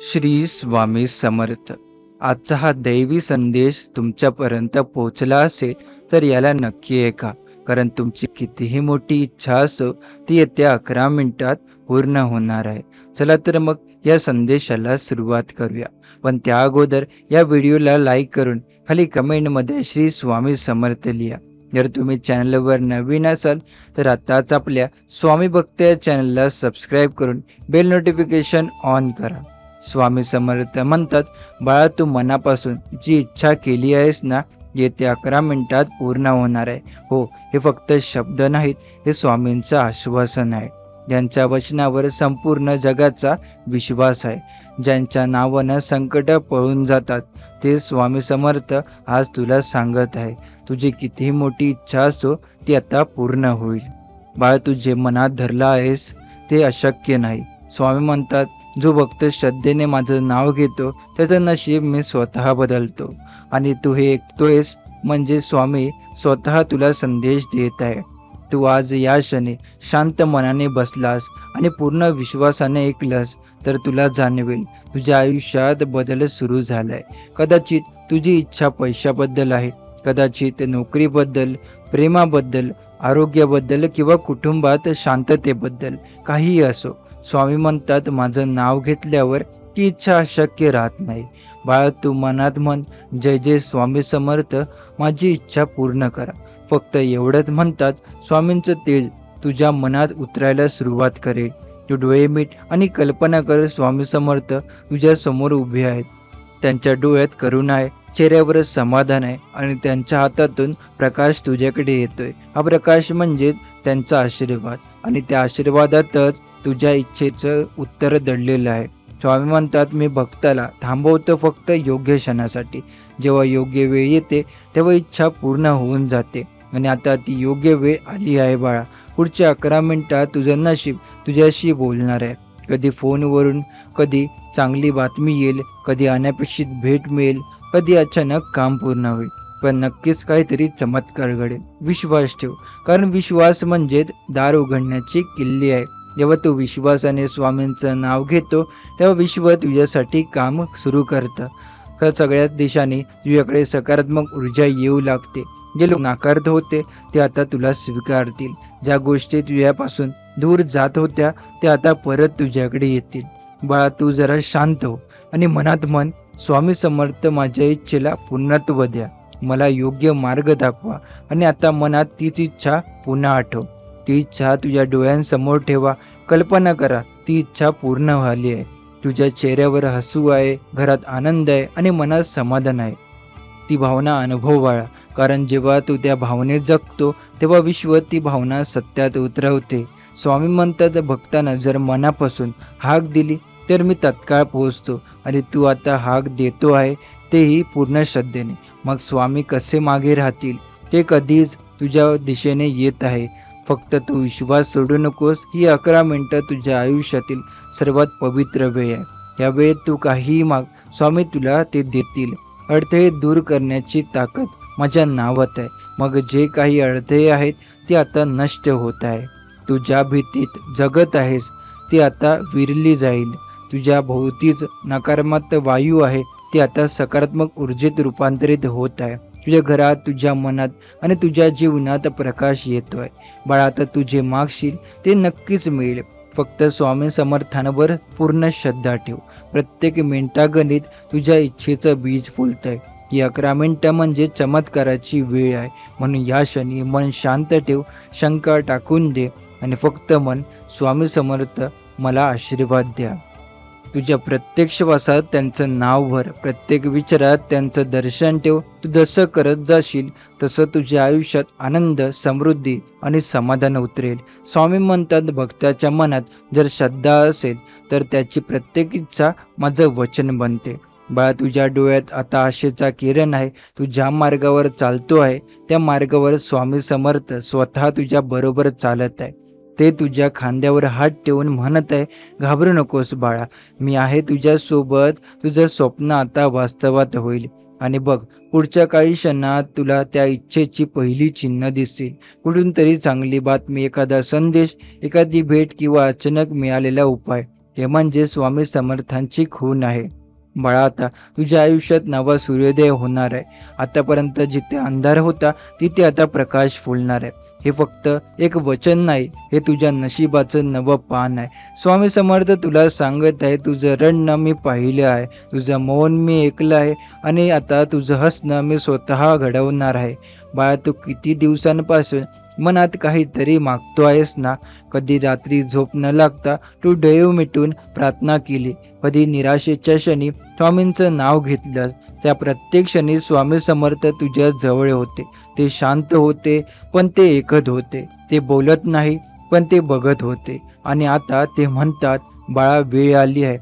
श्री स्वामी समर्थ. आजचा हा दैवी संदेश तुमच्यापर्यंत पोहोचला असेल तर याला नक्की ऐका, कारण तुमची कितीही मोठी इच्छा असो ती येत्या 11 मिनिटात पूर्ण होणार आहे. चला तर मग या संदेशाला सुरुवात करूया. पण त्या अगोदर या व्हिडिओला लाईक करून खाली कमेंटमध्ये श्री स्वामी समर्थ लिहा. जर तुम्ही चॅनलवर नवीन असाल तर आताच आपल्या स्वामी भक्त या चॅनलला सबस्क्राईब करून बेल नोटिफिकेशन ऑन करा. स्वामी समर्थ म्हणतात, बाळा तू मनापासून जी इच्छा केली आहेस ना, येत्या 11 मिनिटात पूर्ण होणार आहे. हो, हे फक्त शब्द नाहीत, हे स्वामींचं आश्वासन आहे. ज्यांच्या वचनावर संपूर्ण जगाचा विश्वास आहे, ज्यांच्या नावानं संकट पळून जातात, ते स्वामी समर्थ आज तुला सांगत आहे, तुझी कितीही मोठी इच्छा असो ती आता पूर्ण होईल. बाळ, तू जे मनात धरला आहेस ते अशक्य नाही. स्वामी म्हणतात, जो भक्त श्रद्धेने माझं नाव घेतो त्याचं नशीब मी स्वतः बदलतो. आणि तू हे ऐकतोयस म्हणजे स्वामी स्वतः तुला संदेश देत आहे. तू आज या क्षणी शांत मनाने बसलास आणि पूर्ण विश्वासाने ऐकलंस तर तुला जाणवेल तुझ्या आयुष्यात बदल सुरू झालाय. कदाचित तुझी इच्छा पैशाबद्दल आहे, कदाचित नोकरीबद्दल, प्रेमाबद्दल, आरोग्याबद्दल किंवा कुटुंबात शांततेबद्दल. काहीही असो, स्वामी म्हणतात, माझं नाव घेतल्यावर ती इच्छा अशक्य राहत नाही. बाळा, तू मनात म्हण, जय जय स्वामी समर्थ, माझी इच्छा पूर्ण करा. फक्त एवढंच म्हणतात, स्वामींचं तेज तुझ्या मनात उतरायला सुरुवात करेल. तू डोळे मिट आणि कल्पना कर, स्वामी समर्थ तुझ्या समोर उभे आहेत. त्यांच्या डोळ्यात करुणा आहे, चेहऱ्यावर समाधान आहे आणि त्यांच्या हातातून प्रकाश तुझ्याकडे येतोय. हा प्रकाश म्हणजे त्यांचा आशीर्वाद आणि त्या आशीर्वादातच तुझ्या इच्छेचं उत्तर दडलेलं आहे. स्वामी म्हणतात, मी भक्ताला थांबवतो फक्त योग्य क्षणासाठी. जेव्हा योग्य वेळ येते तेव्हा इच्छा पूर्ण होऊन जाते. आणि आता ती योग्य वेळ आली आहे बाळा. पुढच्या 11 मिनिटात तुझं नशीब तुझ्याशी बोलणार आहे. कधी फोनवरून, कधी चांगली बातमी येईल, कधी अनपेक्षित भेट मिळेल, कधी अचानक काम पूर्ण होईल. पण नक्कीच काहीतरी चमत्कार घडेल. विश्वास ठेव, कारण विश्वास म्हणजे दार उघडण्याची किल्ली आहे. जेव्हा तू विश्वासाने स्वामींचं नाव घेतो तेव्हा विश्व तुझ्यासाठी काम सुरू करतं. सगळ्याच दिशांनी तुझ्याकडे सकारात्मक ऊर्जा येऊ लागते. जे लोक नाकारत होते ते आता तुला स्वीकारतील. ज्या गोष्टी तुझ्यापासून दूर जात होत्या त्या आता परत तुझ्याकडे येतील. बाळा, तू जरा शांत हो आणि मनात म्हण, स्वामी समर्थ माझ्या इच्छेला पूर्णत्व द्या, मला योग्य मार्ग दाखवा. आणि आता मनात तीच इच्छा पुन्हा आठव. ती इच्छा तुझ्या डोळ्यांसमोर ठेवा. कल्पना करा ती इच्छा पूर्ण झाली आहे. तुझ्या चेहऱ्यावर हसू आहे, घरात आनंद आहे आणि मनात समाधान आहे. ती भावना अनुभव बाळा, कारण जेव्हा तू त्या भावनेत जगतो तेव्हा विश्व ती भावना सत्यात उतरवते. स्वामी म्हणतात, भक्तांना जर मनापासून हाक दिली तर मी तत्काळ पोहोचतो. आणि तू आता हाक देतो आहे तेही पूर्ण श्रद्धेने. मग स्वामी कसे मागे राहतील? ते कधीच तुझ्या दिशेने येत आहे. फक्त तू विश्वास सोडू नकोस. ही 11 मिनिटं तुझ्या आयुष्यातील सर्वात पवित्र वेळ आहे. या वेळेत तू काहीही माग, स्वामी तुला ते देतील. अडथळे दूर करण्याची ताकद माझ्या नावात आहे. मग जे काही अडथळे आहेत ते आता नष्ट होत आहे. तू ज्या भीतीत जगत आहेस ती आता विरली जाईल. तुझ्या भोवतीच नकारात्मक वायू आहे ती आता सकारात्मक ऊर्जेत रूपांतरित होत आहे. तुझ्या घरात, तुझ्या मनात आणि तुझ्या जीवनात प्रकाश येतोय. बाळा, आता तू जे मागशील ते नक्कीच मिळेल. फक्त स्वामी समर्थांवर पूर्ण श्रद्धा ठेव. प्रत्येक मिनिटागणित तुझ्या इच्छेचं बीज फुलतंय. ही 11 मिनिटं म्हणजे चमत्काराची वेळ आहे. म्हणून या क्षणी मन शांत ठेव, शंका टाकून दे आणि फक्त मन, स्वामी समर्थ मला आशीर्वाद द्या. तुझ्या प्रत्येक श्वासात त्यांचं नाव भर, प्रत्येक विचारात त्यांचं दर्शन ठेव. तू जसं करत जाशील तसं तुझ्या आयुष्यात आनंद, समृद्धी आणि समाधान उतरेल. स्वामी म्हणतात, भक्ताच्या मनात जर श्रद्धा असेल तर त्याची प्रत्येक इच्छा माझं वचन बनते. बाळा, तुझ्या डोळ्यात आता आशेचा किरण आहे. तू ज्या मार्गावर चालतो आहे त्या मार्गावर स्वामी समर्थ स्वतः तुझ्या बरोबर चालत आहे. ते तुझ्या खांद्यावर हात ठेवून म्हणत आहे, घाबरू नकोस बाळा, मी आहे तुझ्या सोबत. तुझं स्वप्न आता वास्तवात होईल. आणि बघ, पुढच्या काही क्षणात तुला त्या इच्छेची पहिली चिन्ह दिसतील. कुठून तरी चांगली बातमी, एखादा संदेश, एखादी भेट किंवा अचानक मिळालेला उपाय. हे म्हणजे स्वामी समर्थांची खूण आहे. बाळा, आता तुझ्या आयुष्यात नवा सूर्योदय होणार आहे. आतापर्यंत जिथे अंधार होता तिथे आता प्रकाश फुलणार आहे. हे फक्त एक वचन नाही, हे तुझ्या नशिबाचं नवं पान आहे. स्वामी समर्थ तुला सांगत आहे, तुझं रडणं मी पाहिलं आहे, तुझं मौन मी ऐकलं आहे आणि आता तुझं हसणं मी स्वतः घडवणार आहे. बाळा, तू किती दिवसांपासून मनात काहीतरी मागतो आहेस ना? कधी रात्री झोप न लागता तू डोळे मिटून प्रार्थना केली, कधी निराशेच्या क्षणी स्वामींचं नाव घेतलं. त्या प्रत्येक क्षणी स्वामी समर्थ तुझ्या जवळ होते. ते शांत होते, पण ते ऐकत होते. ते बोलत नाही, पण ते बघत होते. आणि आता ते म्हणतात, बाळा, वेळ आली आहे.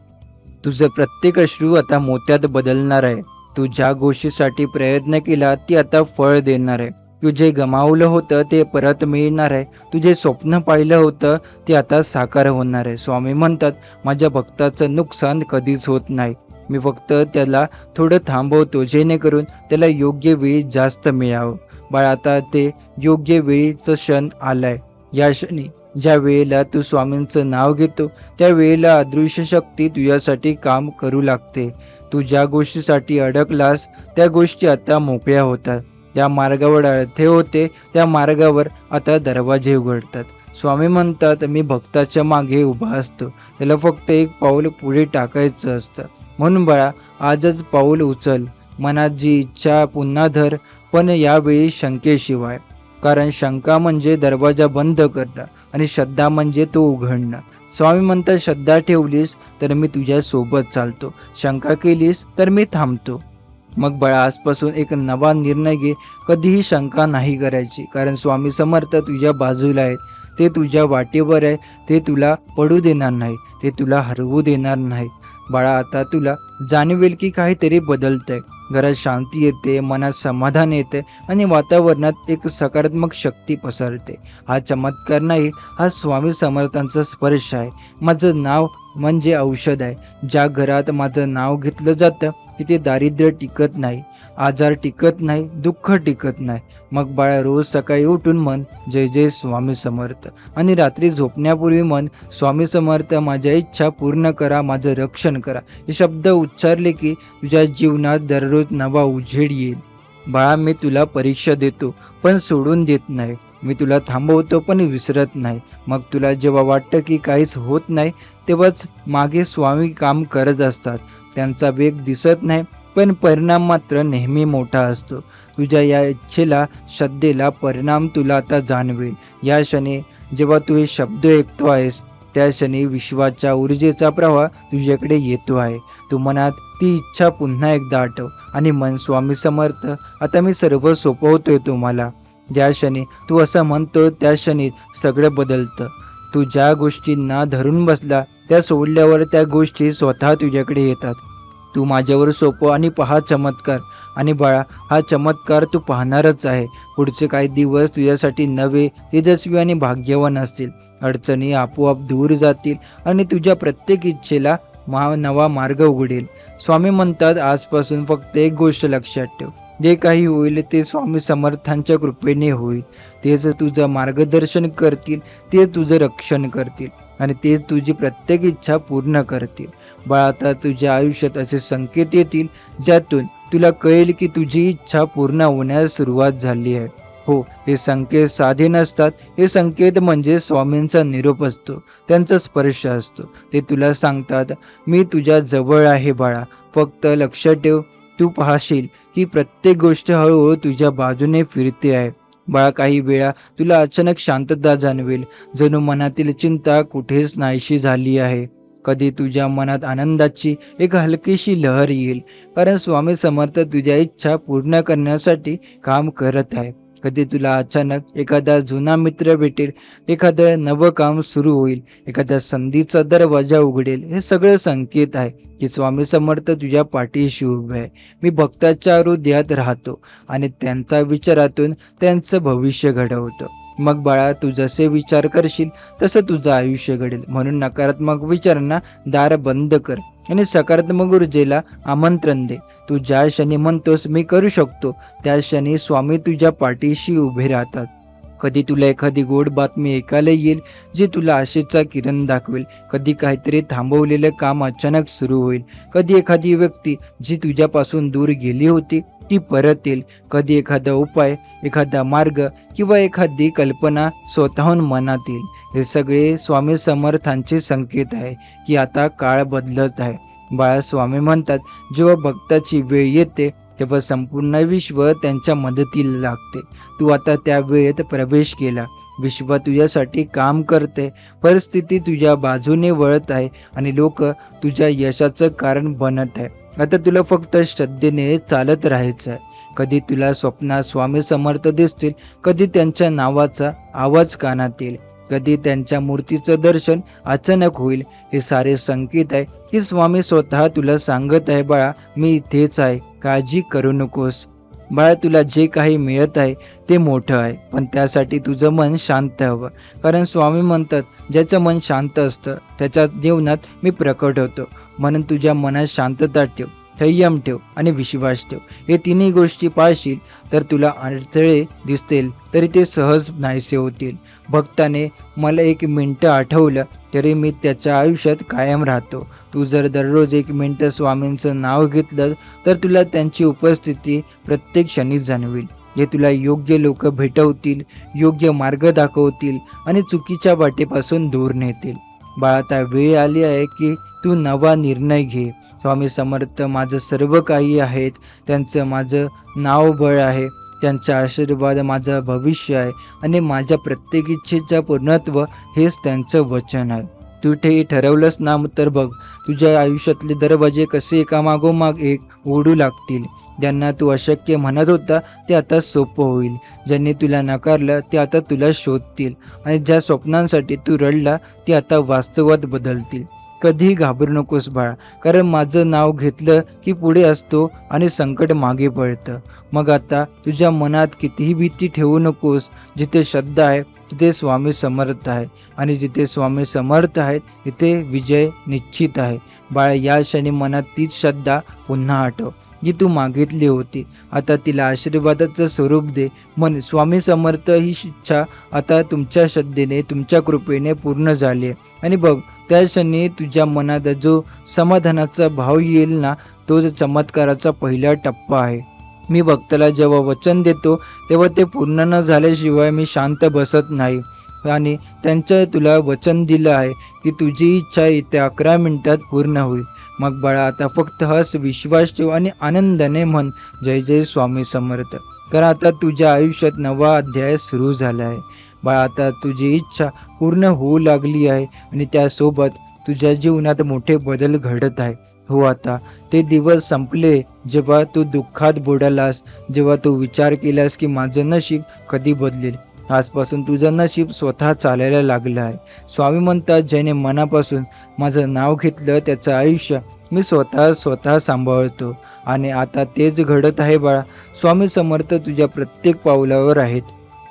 तुझं प्रत्येक अश्रू आता मोत्यात बदलणार आहे. तू ज्या गोष्टीसाठी प्रयत्न केला ती आता फळ देणार आहे. तू जे गमावलं होतं ते परत मिळणार आहे. तू जे स्वप्न पाहिलं होतं ते आता साकार होणार आहे. स्वामी म्हणतात, माझ्या भक्ताचं नुकसान कधीच होत नाही. मी फक्त त्याला थोडं थांबवतो, जेणेकरून त्याला योग्य वेळी जास्त मिळावं. बाळा, आता ते योग्य वेळीचं क्षण आलाय. या क्षणी, ज्या वेळेला तू स्वामींचं नाव घेतो, त्या वेळेला अदृश्य शक्ती तुझ्यासाठी काम करू लागते. तू ज्या गोष्टीसाठी अडकलास त्या गोष्टी आता मोकळ्या होतात. ज्या मार्गावर अडथळे होते त्या मार्गावर आता दरवाजे उघडतात. स्वामी म्हणतात, मी भक्ताच्या मागे उभा असतो, त्याला फक्त एक पाऊल पुढे टाकायचं असतं. म्हणून बाळा, आजच पाऊल उचल. मनात जी इच्छा पुन्हा धर, पण यावेळी शंकेशिवाय. कारण शंका म्हणजे दरवाजा बंद करणं आणि श्रद्धा म्हणजे तो उघडणं. स्वामी म्हणतात, श्रद्धा ठेवलीस तर मी तुझ्या सोबत चालतो, शंका केलीस तर मी थांबतो. मग बाळा, आजपासून एक नवा निर्णय घे. कधीही शंका नाही करायची, कारण स्वामी समर्थ तुझ्या बाजूला आहेत. ते तुझ्या वाटेवर आहे. ते तुला पडू देणार नाही, ते तुला हरवू देणार नाही. बाळा, आता तुला जाणवेल की काहीतरी बदलतंय. घरात शांती येते, मनात समाधान येते आणि वातावरणात एक सकारात्मक शक्ती पसरते. हा चमत्कार नाही, हा स्वामी समर्थांचा स्पर्श आहे. माझं नाव म्हणजे औषध आहे. ज्या घरात माझं नाव घेतलं जातं तिथे दारिद्र्य टिकत नाही, आजार टिकत नाही, दुःख टिकत नाही. मग बाळा, रोज सकाळी उठून म्हण, जय जय स्वामी समर्थ. आणि रात्री झोपण्यापूर्वी म्हण, स्वामी समर्थ, माझ्या इच्छा पूर्ण करा, माझं रक्षण करा. हे शब्द उच्चारले की तुझ्या जीवनात दररोज नवा उजेड येईल. बाळा, मी तुला परीक्षा देतो पण सोडून देत नाही. मी तुला थांबवतो पण विसरत नाही. मग तुला जेव्हा वाटतं की काहीच होत नाही, तेव्हाच मागे स्वामी काम करत असतात. त्यांचा वेग दिसत नाही, पण परिणाम मात्र नेहमी मोठा असतो. तुझ्या या इच्छेला, श्रद्धेला परिणाम तुला आता जाणवेल. या क्षणी जेव्हा तू हे शब्द ऐकतो आहेस, त्या क्षणी विश्वाच्या ऊर्जेचा प्रवाह तुझ्याकडे येतो आहे. तू मनात ती इच्छा पुन्हा एकदा आठव आणि मन, स्वामी समर्थ, आता मी सर्व सोपवतोय तुम्हाला. ज्या क्षणी तू असं म्हणतो त्या क्षणी सगळं बदलतं. तू ज्या गोष्टींना धरून बसला त्या सोडल्यावर त्या गोष्टी स्वतः तुझ्याकडे येतात. तू माझ्यावर सोपव आणि पहा चमत्कार. आणि बाळा, हा चमत्कार तू पाहणारच आहे. पुढचे काही दिवस तुझ्यासाठी नवे, तेजस्वी आणि भाग्यवान असतील. अडचणी आपोआप दूर जातील आणि तुझ्या प्रत्येक इच्छेला नवा मार्ग उघडेल. स्वामी म्हणतात, आजपासून फक्त एक गोष्ट लक्षात ठेव, जे काही होईल ते स्वामी समर्थांच्या कृपेने होईल. तेच तुझं मार्गदर्शन करतील, ते तुझं रक्षण करतील आणि ते तुझी प्रत्येक इच्छा पूर्ण करतील. बाळा, आता तुझ्या आयुष्यात असे संकेत येतील ज्यातून तुला कळेल की तुझी इच्छा पूर्ण होण्यास सुरुवात झाली आहे. हो, हे संकेत साधे नसतात. हे संकेत म्हणजे स्वामींचा निरोप असतो, त्यांचा स्पर्श असतो. ते तुला सांगतात, मी तुझ्या जवळ आहे बाळा, फक्त लक्ष ठेव. तू पाहशील की प्रत्येक गोष्ट हळूहळू तुझ्या बाजूने फिरते आहे. बाळा, काही वेळा तुला अचानक शांतता जाणवेल, जणू मनातील चिंता कुठेच नाहीशी झाली आहे. कधी तुझ्या मनात आनंदाची एक हलकीशी लहर येईल, कारण स्वामी समर्थ तुझ्या इच्छा पूर्ण करण्यासाठी काम करत आहे. कधी तुला अचानक एखादा जुना मित्र भेटेल, एखादं नवं काम सुरू होईल, एखाद्या संधीचा दरवाजा उघडेल. हे सगळं संकेत आहे की स्वामी समर्थ तुझ्या पाठीशी उभे आहे. मी भक्ताच्या हृदयात राहतो आणि त्यांच्या विचारातून त्यांचं भविष्य घडवतो. मग बाळा, तू जसे विचार करशील तसं तुझं आयुष्य घडेल. म्हणून नकारात्मक विचारांना दार बंद कर आणि सकारात्मक ऊर्जेला आमंत्रण दे. तू ज्या क्षणी म्हणतोस मी करू शकतो, त्या क्षणी स्वामी तुझ्या पाठीशी उभे राहतात. कधी तुला एखादी गोड बातमी ऐकायला येईल जी तुला आशेचा किरण दाखवेल. कधी काहीतरी थांबवलेलं काम अचानक सुरू होईल. कधी एखादी व्यक्ती जी तुझ्यापासून दूर गेली होती ती परत येईल. कधी एखादा उपाय, एखादा मार्ग किंवा एखादी कल्पना स्वतःहून मनात येईल. हे सगळे स्वामी समर्थांचे संकेत आहे की आता काळ बदलत आहे. बाळा, स्वामी म्हणतात, जेव्हा भक्ताची वेळ येते तेव्हा संपूर्ण विश्व त्यांच्या मदतीला लागते. तू आता त्या वेळेत प्रवेश केला. विश्व तुझ्यासाठी काम करते. परिस्थिती तुझ्या बाजूने वळत आहे आणि लोक तुझ्या यशाचं कारण बनत आहे. आता तुला फक्त श्रद्धेने चालत राहायचं आहे. कधी तुला स्वप्नात स्वामी समर्थ दिसतील, कधी त्यांच्या नावाचा आवाज कानात येईल, कधी त्यांच्या मूर्तीचं दर्शन अचानक होईल. हे सारे संकेत आहे की स्वामी स्वतः तुला सांगत आहे, बाळा, मी इथेच आहे, काळजी करू नकोस. बाळा, तुला जे काही मिळत आहे ते मोठं आहे, पण त्यासाठी तुझं मन शांत हवं. कारण स्वामी म्हणतात, ज्याचं मन शांत असतं त्याच्या जीवनात मी प्रकट होतो. म्हणून तुझ्या मनात शांतता ठेव, संयम ठेव आणि विश्वास ठेव. हे तिन्ही गोष्टी पाळशील तर तुला अडथळे दिसतील तरी ते सहज नाहीसे होतील. भक्ताने मला 1 मिनिट आठवलं तरी मी त्याच्या आयुष्यात कायम राहतो. तू जर दररोज 1 मिनिट स्वामींचं नाव घेतलं तर तुला त्यांची उपस्थिती प्रत्येक क्षणी जाणवेल. हे तुला योग्य लोक भेटवतील, योग्य मार्ग दाखवतील आणि चुकीच्या वाटेपासून दूर नेतील. बाळा, आता वेळ आली आहे की तू नवा निर्णय घे. स्वामी समर्थ माझं सर्व काही आहेत. त्यांचं माझं नाव बळ आहे. त्यांचा आशीर्वाद माझं भविष्य आहे आणि माझ्या प्रत्येक इच्छेचं पूर्णत्व हेच त्यांचं वचन आहे. तू ते ठरवलंस ना तर बघ, तुझ्या आयुष्यातले दरवाजे कसे एकामागोमाग एक उघडू लागतील. ज्यांना तू अशक्य म्हणत होता ते आता सोपं होईल. ज्यांनी तुला नकारलं ते आता तुला शोधतील आणि ज्या स्वप्नांसाठी तू रडला ते आता वास्तवात बदलतील. कधीही घाबरू नकोस बाळा, कारण माझं नाव घेतलं की पुढे असतो आणि संकट मागे पळतं. मग आता तुझ्या मनात कितीही भीती ठेवू नकोस. जिथे श्रद्धा आहे तिथे स्वामी समर्थ आहे आणि जिथे स्वामी समर्थ आहेत तिथे विजय निश्चित आहे. बाळा, या क्षणी मनात तीच श्रद्धा पुन्हा आठव जी तू मागितली होती. आता तिला आशीर्वादाचं स्वरूप दे. मन स्वामी समर्थ ही इच्छा आता तुमच्या श्रद्धेने, तुमच्या कृपेने पूर्ण झाली आहे. आणि बघ, त्या क्षणी तुझ्या मनात जो समाधानाचा भाव येईल ना, तो चमत्काराचा पहिला टप्पा आहे. मी भक्ताला जेव्हा वचन देतो तेव्हा ते पूर्ण न झाल्याशिवाय मी शांत बसत नाही. आणि त्यांचं तुला वचन दिलं आहे की तुझी इच्छा येत्या 11 मिनिटात पूर्ण होईल. मग बाळा, आता फक्त हस, विश्वास ठेव आणि आनंदाने म्हण, जय जय स्वामी समर्थ. कारण आता तुझ्या आयुष्यात नवा अध्याय सुरू झाला आहे. बाळा, आता तुझी इच्छा पूर्ण होऊ लागली आहे आणि त्यासोबत तुझ्या जीवनात मोठे बदल घडत आहे. हो, आता ते दिवस संपले जेव्हा तू दुःखात बुडालास, जेव्हा तू विचार केलास की माझं नशीब कधी बदलेल. आजपासून तुझं नशीब स्वतः चालायला लागलं आहे. स्वामी म्हणतात, ज्याने मनापासून माझं नाव घेतलं त्याचं आयुष्य मी स्वतः सांभाळतो. आणि आता तेच घडत आहे बाळा. स्वामी समर्थ तुझ्या प्रत्येक पावलावर आहेत.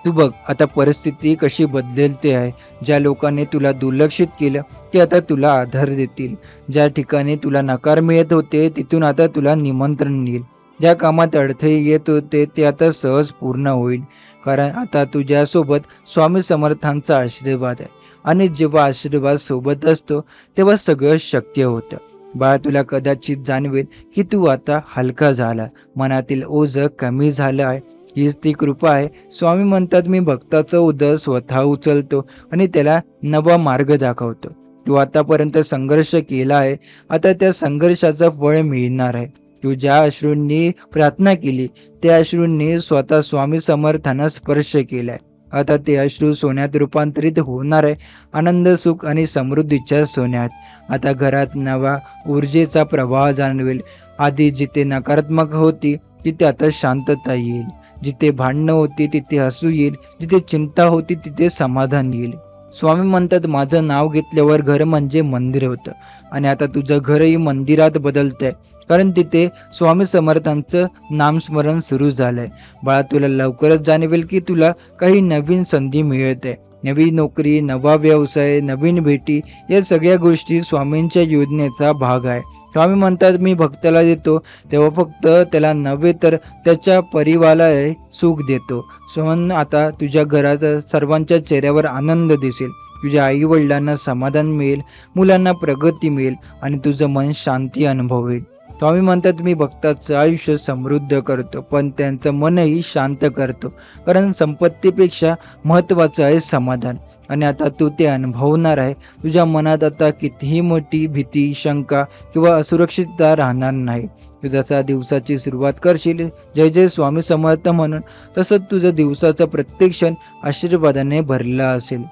तू बघ आता परिस्थिती कशी बदलेल ते आहे. ज्या लोकांनी तुला दुर्लक्षित केलं ते आता तुला आधार देतील. ज्या ठिकाणी तुला नकार मिळत होते तिथून आता तुला निमंत्रण येईल. ज्या कामात अडथळे येत होते ते आता सहज पूर्ण होईल. कारण आता तुझ्यासोबत स्वामी समर्थांचा आशीर्वाद आहे. आणि जेव्हा आशीर्वाद सोबत असतो तेव्हा सगळं शक्य होतं. बाळा, तुला कदाचित जाणवेल की तू आता हलका झाला, मनातील ओझं कमी झालं आहे. हीच ती कृपा आहे. स्वामी म्हणतात, मी भक्ताचं ओझं स्वतः उचलतो आणि त्याला नवा मार्ग दाखवतो. तू आतापर्यंत संघर्ष केला आहे, आता त्या संघर्षाचं फळ मिळणार आहे. तू ज्या अश्रूंनी प्रार्थना केली त्या अश्रूंनी स्वतः स्वामी समर्थांना स्पर्श केलाय. आता ते अश्रू सोन्यात रूपांतरित होणार आहे, आनंद, सुख आणि समृद्धीच्या सोन्यात. आता घरात नवा ऊर्जेचा प्रवाह जाणवेल. आधी जिथे नकारात्मक होती तिथे आता शांतता येईल. जिथे भांडणं होती तिथे हसू येईल. जिथे चिंता होती तिथे समाधान येईल. स्वामी म्हणतात, माझं नाव घेतल्यावर घर म्हणजे मंदिर होतं आणि आता तुझं घरही मंदिरात बदलतंय. कारण तिथे स्वामी समर्थांचं नामस्मरण सुरू झालंय. बाळा, तुला लवकरच जाणवेल की तुला काही नवीन संधी मिळत आहे. नवी नोकरी, नवा व्यवसाय, नवीन भेटी, या सगळ्या गोष्टी स्वामींच्या योजनेचा भाग आहे. स्वामी म्हणतात मी भक्ताला देतो तेव्हा फक्त त्याला नव्हे तर त्याच्या परिवाराला सुख देतो. स्वयं आता तुझ्या घरात सर्वांच्या चेहऱ्यावर आनंद दिसेल. तुझ्या आई वडिलांना समाधान मिळेल, मुलांना प्रगती मिळेल आणि तुझं मन शांती अनुभवेल. स्वामी म्हणतात मी भक्ताचं आयुष्य समृद्ध करतो पण त्यांचं मनही शांत करतो. कारण संपत्तीपेक्षा महत्त्वाचं आहे समाधान. आणि आता तू ते अनुभवणार आहे. तुझ्या मनात आता कितीही मोठी भीती, शंका किंवा असुरक्षितता राहणार नाही. तू जसा दिवसाची सुरुवात करशील जय जय स्वामी समर्थ म्हणून, तसंच तुझं दिवसाचा प्रत्येक क्षण आशीर्वादाने भरला असेल.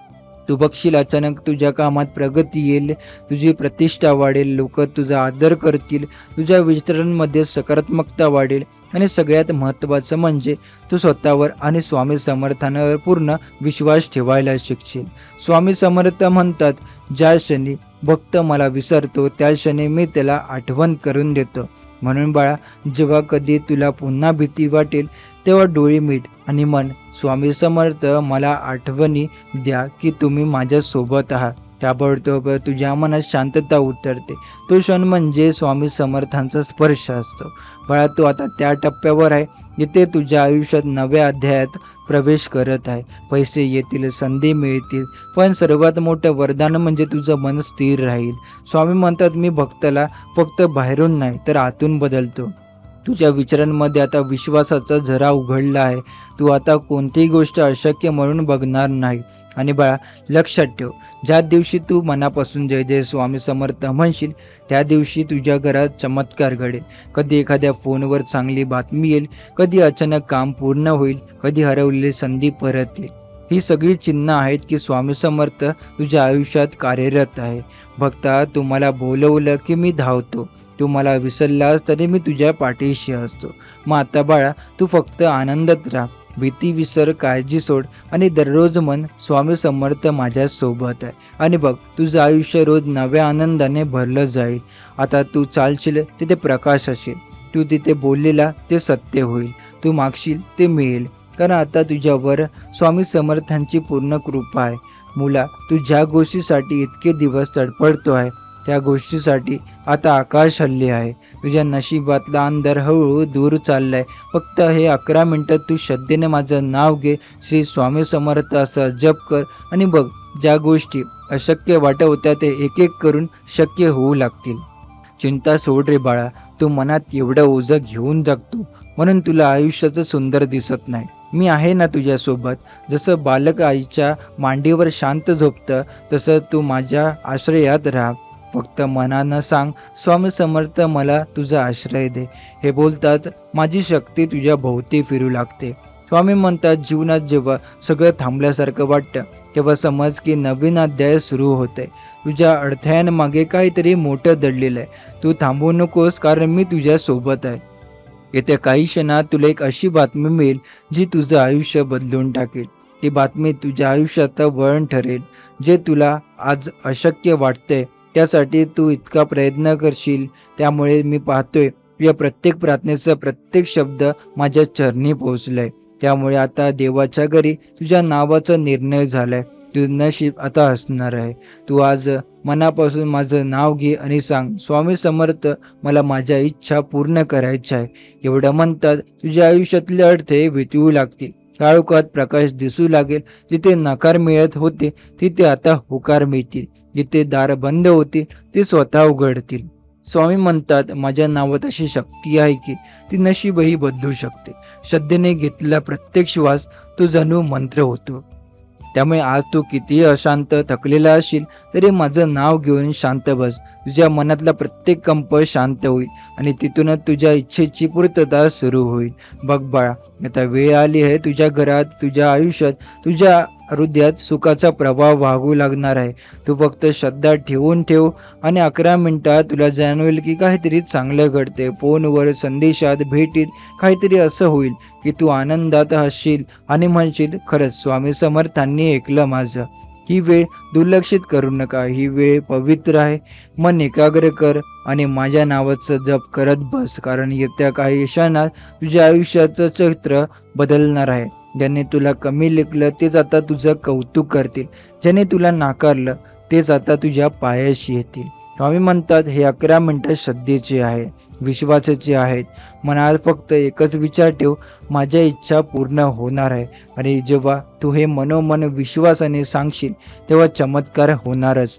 तू बघशील अचानक तुझ्या कामात प्रगती येईल, तुझी प्रतिष्ठा वाढेल, लोक तुझा आदर करतील, तुझ्या विचारांमध्ये सकारात्मकता वाढेल आणि सगळ्यात महत्त्वाचं म्हणजे तू स्वतःवर आणि स्वामी समर्थांवर पूर्ण विश्वास ठेवायला शिकशील. स्वामी समर्थ म्हणतात ज्या क्षणी भक्त मला विसरतो त्या क्षणी मी त्याला आठवण करून देतो. म्हणून बाळा, जेव्हा कधी तुला पुन्हा भीती वाटेल तेव्हा डोळे मिट आणि मन स्वामी समर्थ मला आठवणी द्या की तुम्ही माझ्या सोबत आहात. ताबडतोब तुझ्या मनात शांतता उतरते. तो क्षण म्हणजे स्वामी समर्थांचा स्पर्श असतो. बाळा, तू आता त्या टप्प्यावर आहे जिथे तुझ्या आयुष्यात नव्या अध्यायात प्रवेश करत आहे. पैसे येतील, संधी मिळतील, पण सर्वात मोठं वरदान म्हणजे तुझं मन स्थिर राहील. स्वामी म्हणतात मी भक्ताला फक्त बाहेरून नाही तर आतून बदलतो. तुझ्या विचारांमध्ये आता विश्वासाचा झरा उघडला आहे. तू आता कोणतीही गोष्ट अशक्य म्हणून बघणार नाही. आणि बाळा, लक्षात ठेव, ज्या दिवशी तू मनापासून जय जय स्वामी समर्थ म्हणशील त्या दिवशी तुझ्या घरात चमत्कार घडेल. कधी एखाद्या फोनवर चांगली बातमी येईल, कधी अचानक काम पूर्ण होईल, कधी हरवलेली संधी परत येईल. ही सगळी चिन्ह आहेत की स्वामी समर्थ तुझ्या आयुष्यात कार्यरत आहे. भक्ता, तू मला बोलवलं की मी धावतो. तू मला विसरलास तरी मी तुझ्या पाठीशी असतो. मग आता बाळा, तू फक्त आनंदात राहा, भीती विसर, काळजी सोड आणि दररोज मन स्वामी समर्थ माझ्या सोबत आहे. आणि बघ, तुझं आयुष्य रोज नव्या आनंदाने भरलं जाईल. आता तू चालशील तिथे प्रकाश असेल, तू तिथे बोललेला ते सत्य होईल, तू मागशील ते मिळेल. कारण आता तुझ्यावर स्वामी समर्थांची पूर्ण कृपा आहे. मुला, तू ज्या गोष्टीसाठी इतके दिवस तडपडतो आहे त्या गोष्टीसाठी आता आकाश हल्ले आहे. तुझ्या नशिबातला अंधार हळूहळू दूर चाललाय. फक्त हे 11 मिनिटं तू श्रद्धेने माझं नाव घे, श्री स्वामी समर्थ असा जप कर आणि बघ, ज्या गोष्टी अशक्य वाटत होत्या ते एक एक करून शक्य होऊ लागतील. चिंता सोड रे बाळा, तू मनात एवढं ओझं घेऊन जगतो म्हणून तुला आयुष्याचं सुंदर दिसत नाही. मी आहे ना तुझ्यासोबत. जसं बालक आईच्या मांडीवर शांत झोपतं तसं तू माझ्या आश्रयात राहा. फक्त मनानं सांग स्वामी समर्थ मला तुझा आश्रय दे. हे बोलतात माझी शक्ती तुझ्या भोवती फिरू लागते. स्वामी म्हणतात जीवनात जेव्हा सगळं थांबल्यासारखं वाटतं तेव्हा समज की नवीन अध्याय सुरू होतंय. तुझ्या अडथळ्यांमागे काहीतरी मोठं दडलेलं आहे. तू थांबू नकोस, कारण मी तुझ्या सोबत आहे. येत्या काही क्षणात तुला एक अशी बातमी मिळेल जी तुझं आयुष्य बदलून टाकेल. ती बातमी तुझ्या आयुष्यात वळण ठरेल. जे तुला आज अशक्य वाटतंय त्यासाठी तू इतका प्रयत्न करशील, त्यामुळे मी पाहतोय या प्रत्येक प्रार्थनेचा प्रत्येक शब्द माझ्या चरणी पोहोचलाय. त्यामुळे आता देवाच्या घरी तुझ्या नावाचा निर्णय झालाय. तुझं नशीब आता असणार आहे. तू आज मनापासून माझं नाव घे आणि सांग स्वामी समर्थ मला माझ्या इच्छा पूर्ण करायच्या आहे. एवढं म्हणतात तुझ्या आयुष्यातले अडथळे विटू लागतील. काळोखात प्रकाश दिसू लागेल. जिथे नकार मिळत होते तिथे आता होकार मिळतील. जिथे दार बंद होतील ते स्वतः उघडतील. स्वामी म्हणतात माझ्या नावात अशी शक्ती आहे की ती नशीबही बदलू शकते. श्रद्धेने घेतलेला प्रत्येक श्वास तो जणू मंत्र होतो. त्यामुळे आज तू कितीही अशांत थकलेला असशील तरी माझं नाव घेऊन शांत बस. तुझ्या मनातला प्रत्येक कंप शांत होईल आणि तिथूनच तुझ्या इच्छेची पूर्तता सुरू होईल. बघ बाळा, आता वेळ आली आहे तुझ्या घरात, तुझ्या आयुष्यात, तुझ्या हृदयात सुखाचा प्रवाह वाहू लागणार आहे. तू फक्त श्रद्धा ठेवून ठेव आणि 11 मिनिटात तुला जाणवेल की काहीतरी चांगलं घडते. फोनवर, संदेशात, भेटीत काहीतरी असं होईल की तू आनंदात हसशील आणि म्हणशील खरंच स्वामी समर्थांनी ऐकलं माझं. ही वेळ दुर्लक्षित करू नका. ही वेळ पवित्र आहे. मन एकाग्र कर आणि माझ्या नावाचं जप करत बस. कारण येत्या काही क्षणात तुझ्या आयुष्याचं चित्र बदलणार आहे. ज्याने तुला कमी लेखलं तेच आता तुझं कौतुक करतील. ज्याने तुला नाकारलं तेच आता तुझ्या पायाशी येतील. स्वामी म्हणतात हे 11 मिनिटं श्रद्धेचे आहे, विश्वासाचे आहेत. मनात फक्त एकच विचार ठेव, माझ्या इच्छा पूर्ण होणार आहे. आणि जेव्हा तू हे मनोमन विश्वासाने सांगशील तेव्हा चमत्कार होणारच.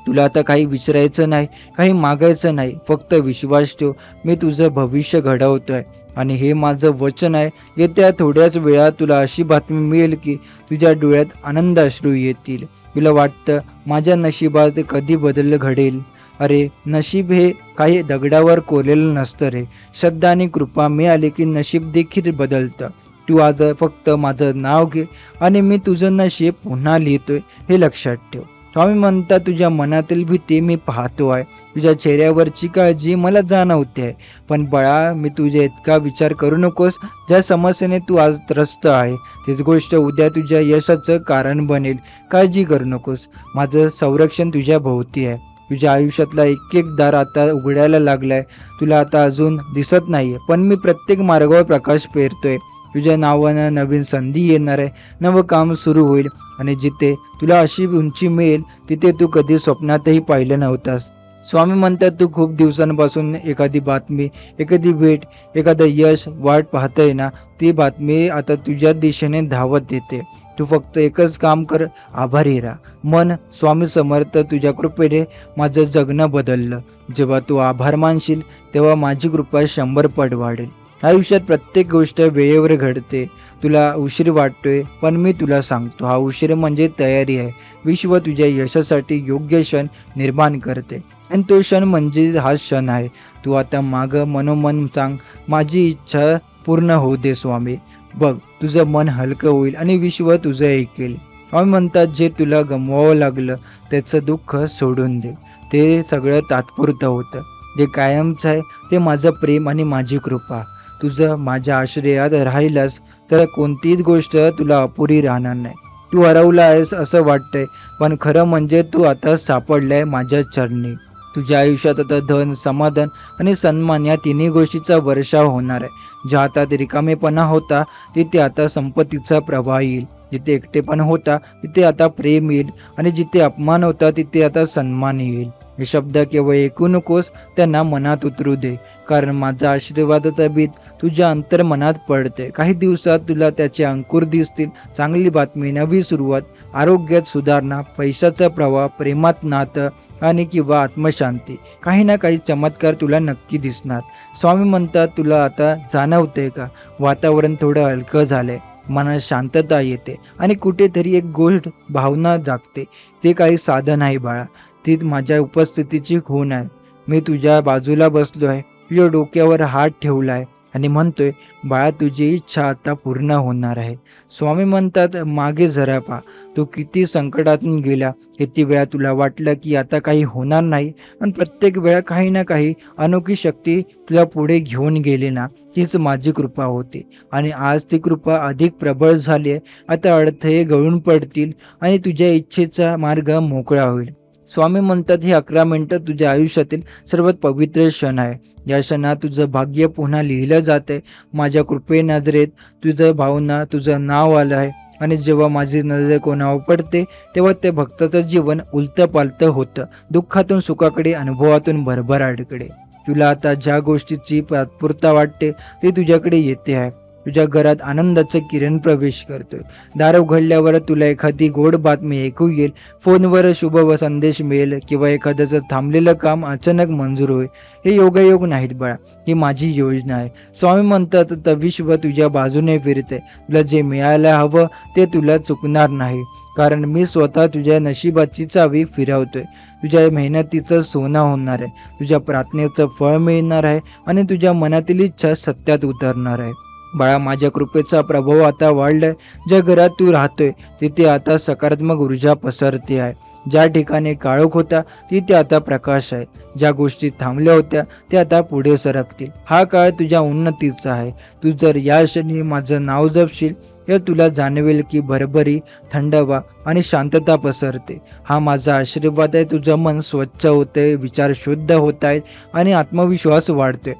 तुला आता काही विचारायचं नाही, काही मागायचं नाही, फक्त विश्वास ठेव. मी तुझं भविष्य घडवतोय आणि हे माझं वचन आहे. येत्या थोड्याच वेळात तुला अशी बातमी मिळेल की तुझ्या डोळ्यात आनंद अश्रू येतील. तुला वाटतं माझ्या नशिबात कधी बदल घडेल? अरे नशीब हे काही दगडावर कोरलेलं नसतं रे. श्रद्धा आणि कृपा मिळाली की नशीब देखील बदलतं. तू आज फक्त माझं नाव घे आणि मी तुझं नशीब पुन्हा लिहितोय हे लक्षात ठेव. स्वामी म्हणतात तुझ्या मनातील भीती मी पाहतो आहे, तुझ्या चेहऱ्यावरची काळजी मला जाणवते आहे. पण बाळा, मी तुझ्या इतका विचार करू नकोस. ज्या समस्येने तू आज त्रस्त आहे तीच गोष्ट उद्या तुझ्या यशाचं कारण बनेल. काळजी करू नकोस, माझं संरक्षण तुझ्या भोवती आहे. तुझ्या आयुष्यातला एक एक दार आता उघडायला लागलाय. तुला आता अजून दिसत नाहीये, पण मी प्रत्येक मार्गावर प्रकाश पेरतोय. तुझ्या नावानं नवीन संधी येणार आहे, नवं काम सुरू होईल आणि जिथे तुला अशी उंची मिळेल तिथे तू कधी स्वप्नातही पाहिलं नव्हतास. स्वामी म्हणतात तू खूप दिवसांपासून एखादी बातमी, एखादी भेट, एखादं यश वाट पाहतोय ना, ती बातमी आता तुझ्या दिशेने धावत येते. तू फक्त एकच काम कर, आभारी राहा. मन स्वामी समर्थ तुझ्या कृपेने माझं जगणं बदललं. जेव्हा तू आभार मानशील तेव्हा माझी कृपा 100 पट वाढेल. आयुष्यात प्रत्येक गोष्ट वेळेवर घडते. तुला उशीर वाटतोय, पण मी तुला सांगतो हा उशीर म्हणजे तयारी आहे. विश्व तुझ्या यशासाठी योग्य क्षण निर्माण करते आणि तो क्षण म्हणजे हा क्षण आहे. तू आता मागं मनोमन सांग, माझी इच्छा पूर्ण होऊ दे स्वामी. बघ तुझं मन हलकं होईल आणि विश्व तुझं ऐकेल. स्वामी म्हणतात जे तुला गमवावं लागलं त्याचं दुःख सोडून दे. ते सगळं तात्पुरतं होतं. जे कायमचं आहे ते माझं प्रेम आणि माझी कृपा. तुझं माझ्या आश्रयात राहिलास तर कोणतीच गोष्ट तुला अपुरी राहणार नाही. तू हरवला आहेस असं वाटतंय, पण खरं म्हणजे तू आता सापडलाय माझ्या चरणी. तुझ्या आयुष्यात आता धन, समाधान आणि सन्मान या तिन्ही गोष्टीचा वर्षाव होणार आहे. ज्या हातात रिकामेपणा होता तिथे आता संपत्तीचा प्रवाह येईल. जिथे एकटेपणा होता तिथे आता प्रेम येईल आणि जिथे अपमान होता तिथे आता सन्मान येईल. हे शब्द केवळ ऐकू नकोस, त्यांना मनात उतरू दे. कारण माझा आशीर्वादाचा बीज तुझ्या अंतर्मनात पडते. काही दिवसात तुला त्याचे अंकुर दिसतील. चांगली बातमी, नवी सुरुवात, आरोग्यात सुधारणा, पैशाचा प्रवाह, प्रेमात नातं आणि किंवा आत्मशांती. काही ना काही चमत्कार तुला नक्की दिसणार. स्वामी म्हणतात तुला आता जाणवतंय का वातावरण थोडं हलकं झालंय, मनात शांतता येते आणि कुठेतरी एक गोष्ट भावना जागते. ते काही साधन आहे बाळा, ती माझ्या उपस्थितीची खूण आहे. मी तुझ्या बाजूला बसलो आहे, तुझ्या डोक्यावर हात ठेवला आहे आणि म्हणतोय बाळा तुझी इच्छा आता पूर्ण होणार आहे. स्वामी म्हणतात मागे जरा पहा, तू किती संकटातून गेला. किती वेळा तुला वाटलं की आता काही होणार नाही, आणि प्रत्येक वेळा काही ना काही अनोखी शक्ती तुला पुढे घेऊन गेली ना, तीच माझी कृपा होती. आणि आज ती कृपा अधिक प्रबळ झाली आहे. आता अडथळे गळून पडतील आणि तुझ्या इच्छेचा मार्ग मोकळा होईल. स्वामी म्हणतात ही 11 मिनिटं तुझ्या आयुष्यातील सर्वात पवित्र क्षण आहे. या क्षणात तुझं भाग्य पुन्हा लिहिलं जाते. माझ्या कृपे नजरेत तुझं भावना, तुझं नाव आलं आहे. आणि जेव्हा माझी नजर कोणावर पडते तेव्हा त्या भक्ताचं जीवन उलतं पालतं होतं. दुःखातून सुखाकडे, अनुभवातून भरभराटीकडे. तुला आता ज्या गोष्टीची तात्पुरता वाटते ती तुझ्याकडे येते आहे. तुझ्या घरात आनंदाचं किरण प्रवेश करतोय. दार उघडल्यावर तुला एखादी गोड बातमी ऐकू येईल. फोनवर शुभ संदेश मिळेल किंवा एखाद्याचं थांबलेलं काम अचानक मंजूर होईल. हे योगायोग नाहीत बाळा, ही माझी योजना आहे. स्वामी म्हणतात तर विश्व तुझ्या बाजूने फिरते. तुला जे मिळायला हवं ते तुला चुकणार नाही. कारण मी स्वतः तुझ्या नशिबाची चावी फिरवतोय. तुझ्या मेहनतीचं सोनं होणार आहे. तुझ्या प्रार्थनेचं फळ मिळणार आहे आणि तुझ्या मनातील इच्छा सत्यात उतरणार आहे. बाळा माझ्या कृपेचा प्रभाव आता वाढलाय. ज्या घरात तू राहतोय तिथे आता सकारात्मक ऊर्जा पसरते आहे. ज्या ठिकाणी काळोख होता तिथे आता प्रकाश आहे. ज्या गोष्टी थांबल्या होत्या त्या आता पुढे सरकतील. हा काळ तुझ्या उन्नतीचा आहे. तू जर या क्षणी माझं नाव जपशील तर तुला जाणवेल की भरभरी, थंडावा आणि शांतता पसरते. हा माझा आशीर्वाद आहे. तुझं मन स्वच्छ होते, विचार शुद्ध होत आहेत आणि आत्मविश्वास वाढतोय.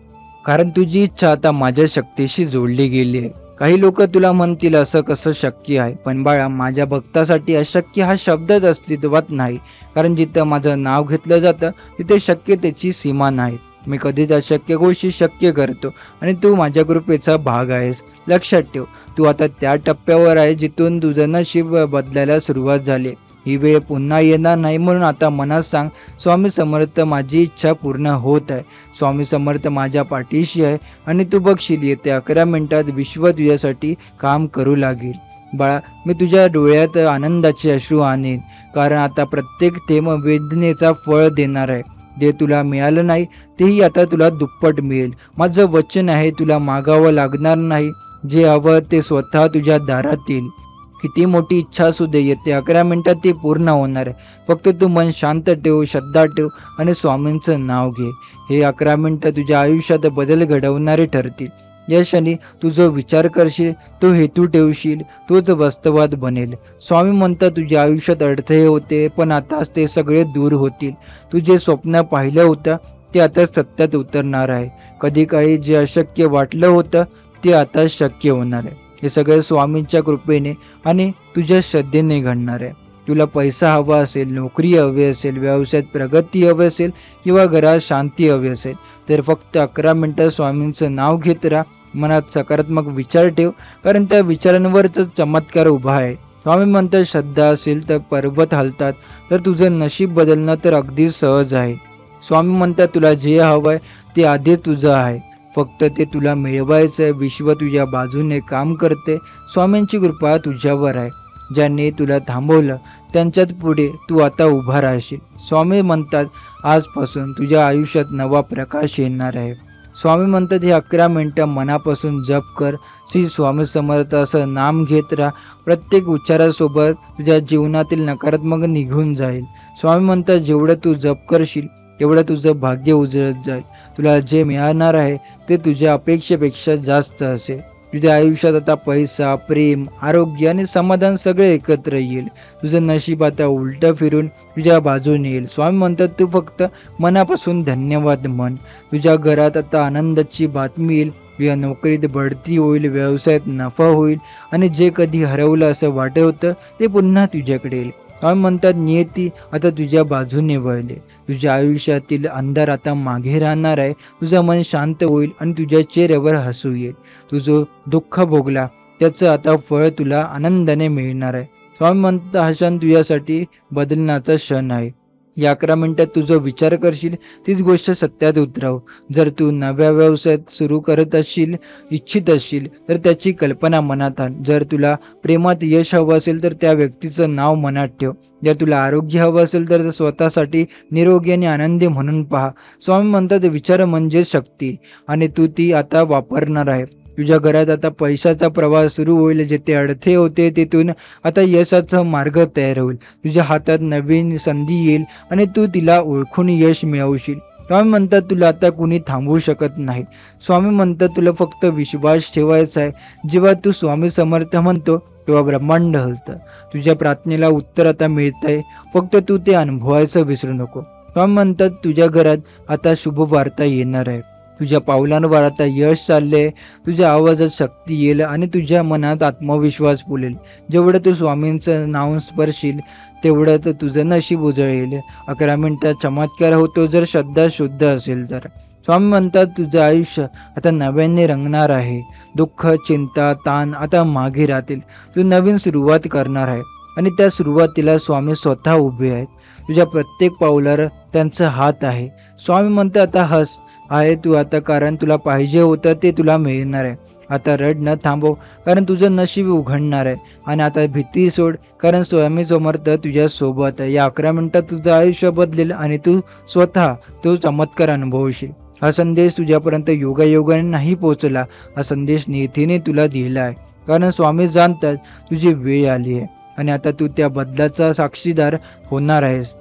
कारण तुझी इच्छा आता माझ्या शक्तीशी जोडली गेली आहे. काही लोक तुला म्हणतील असं कसं शक्य आहे, पण बाळा, माझ्या भक्तासाठी अशक्य हा शब्दच अस्तित्वात नाही. कारण जिथं माझं नाव घेतलं जातं तिथे शक्यतेची सीमा नाही. मी कधीच अशक्य गोष्टी शक्य करतो आणि तू माझ्या कृपेचा भाग आहेस. लक्षात ठेव, तू आता त्या टप्प्यावर आहे जिथून तुझं नशीब बदलायला सुरुवात झाली. ही वेळ पुन्हा येणार नाही, म्हणून आता मनात सांग, स्वामी समर्थ, माझी इच्छा पूर्ण होत आहे. स्वामी समर्थ माझ्या पाठीशी आहे आणि तू बघशील येत्या 11 मिनिटात विश्व तुझ्यासाठी काम करू लागेल. बाळा, मी तुझ्या डोळ्यात आनंदाचे अश्रू आणेन, कारण आता प्रत्येक थेंब वेदनेचा फळ देणार आहे. जे तुला मिळालं नाही तेही आता तुला दुप्पट मिळेल. माझं वचन आहे, तुला मागावं लागणार नाही. जे हवं ते स्वतः तुझ्या दारात येईल. किती मोठी इच्छा असू दे, येते 11 मिनिटात ती पूर्ण होणार आहे. फक्त तू मन शांत ठेव, श्रद्धा ठेव आणि स्वामींचं नाव घे. हे 11 मिनिटं तुझ्या आयुष्यात बदल घडवणारे ठरतील. या क्षणी तू जो विचार करशील, तो हेतू ठेवशील, तोच वास्तवात बनेल. स्वामी म्हणतात, तुझ्या आयुष्यात अडथळे होते, पण आता ते सगळे दूर होतील. तू जे स्वप्न पाहिलं होतं ते आता सत्यात उतरणार आहे. कधी काळी जे अशक्य वाटलं होतं ते आता शक्य होणार आहे. हे सगळे स्वामींच्या कृपेने आणि तुझ्या श्रद्धेने घडणार आहे. तुला पैसा हवा असेल, नोकरी हवी असेल, व्यवसायात प्रगती हवी असेल किंवा घरात शांती हवी असेल, तर फक्त 11 मिनिटं स्वामींचं नाव घेत राहा. मनात सकारात्मक विचार ठेव, कारण त्या विचारांवरच चमत्कार उभा आहे. स्वामी म्हणतात, श्रद्धा असेल तर पर्वत हलतात, तर तुझं नशीब बदलणं तर अगदी सहज आहे. स्वामी म्हणतात, तुला जे हवं आहे ते आधीच तुझं आहे, फक्त ते तुला मिळवायचं आहे. विश्व तुझ्या बाजूने काम करते. स्वामींची कृपा तुझ्यावर आहे. ज्यांनी तुला थांबवलं त्यांच्यात पुढे तू आता उभा राहशील. स्वामी म्हणतात, आजपासून तुझ्या आयुष्यात नवा प्रकाश येणार आहे. स्वामी म्हणतात, हे 11 मिनिटं मनापासून जप कर. श्री स्वामी समर्थ असं नाम घेत राहा. प्रत्येक उच्चारासोबत तुझ्या जीवनातील नकारात्मक निघून जाईल. स्वामी म्हणतात, जेवढं तू जप करशील तेवढं तुझं भाग्य उजळत जाईल. तुला जे मिळणार आहे ते तुझ्या अपेक्षेपेक्षा जास्त असेल. तुझ्या आयुष्यात आता पैसा, प्रेम, आरोग्य आणि समाधान सगळे एकत्र येईल. तुझं नशीब आता उलटं फिरून तुझ्या बाजूने येईल. स्वामी म्हणतात, तू फक्त मनापासून धन्यवाद म्हण. तुझ्या घरात आता आनंदाची बातमी येईल. तुझ्या नोकरीत बढती होईल, व्यवसायात नफा होईल आणि जे कधी हरवलं असं वाटत होतं ते पुन्हा तुझ्याकडे येईल. स्वामी म्हणतात, नियती आता तुझ्या बाजूने वळले. तुझ्या आयुष्यातील अंधार आता मागे राहणार आहे. तुझं मन शांत होईल आणि तुझ्या चेहऱ्यावर हसू येईल. तुझं दुःख भोगला त्याचं आता फळ तुला आनंदाने मिळणार आहे. स्वामी म्हणतात, हा क्षण तुझ्यासाठी बदलण्याचा क्षण आहे. या 11 मिनिटात तू जो विचार करशील तीच गोष्ट सत्यात उतरव. जर तू नव्या व्यवसायात सुरू करत असशील, इच्छित असशील, तर त्याची कल्पना मनात आण. जर तुला प्रेमात यश हवं असेल तर त्या व्यक्तीचं नाव मनात ठेव. जर तुला आरोग्य हवं असेल तर स्वतःसाठी निरोगी आणि आनंदी म्हणून पहा. स्वामी म्हणतात, विचार म्हणजे शक्ती आणि तू ती आता वापरणार आहे. तुझ्या घरात आता पैशाचा प्रवाह सुरू होईल. जिथे अडथळे होते तिथून आता यशाचा मार्ग तयार होईल. तुझ्या हातात नवीन संधी येईल आणि तू तिला ओळखून यश मिळवशील. स्वामी म्हणतात, तुला आता कुणी थांबवू शकत नाही. स्वामी म्हणतात, तुला फक्त विश्वास ठेवायचा आहे. जेव्हा तू स्वामी समर्थ म्हणतो तेव्हा ब्रह्मांड हलतं. तुझ्या प्रार्थनेला उत्तर आता मिळतंय, फक्त तू ते अनुभवायचं विसरू नको. स्वामी म्हणतात, तुझ्या घरात आता शुभ वार्ता येणार आहे. तुझ्या पावलांवर आता यश चालले. तुझ्या आवाजात शक्ती येईल आणि तुझ्या मनात आत्मविश्वास फुलेल. जेवढं तू स्वामींचं नाव स्पर्शील तेवढं तर तुझं नशीब उजळेल. 11 मिनिटात चमत्कार होतो जर श्रद्धा शुद्ध असेल तर. स्वामी म्हणतात, तुझं आयुष्य आता नव्याने रंगणार आहे. दुःख, चिंता, ताण आता मागे राहतील. तू नवीन सुरुवात करणार आहे आणि त्या सुरुवातीला स्वामी स्वतः उभे आहेत. तुझ्या प्रत्येक पावलावर त्यांचा हात आहे. स्वामी म्हणतात, आता हस आहे तू आता, कारण तुला पाहिजे होतं ते तुला मिळणार आहे. आता रड न थांबव, कारण तुझं नशीब उघडणार आहे. आणि आता भीती सोड, कारण स्वामी समर्थ तुझ्या सोबत आहे. या 11 मिनिटात तुझं आयुष्य बदलेल आणि तू स्वतः तो चमत्कार अनुभवशील. हा संदेश तुझ्यापर्यंत योगायोगाने नाही पोहोचला. हा संदेश नियतीने तुला दिला आहे, कारण स्वामी जाणतात तुझी वेळ आली आहे आणि आता तू त्या बदलाचा साक्षीदार होणार आहेस.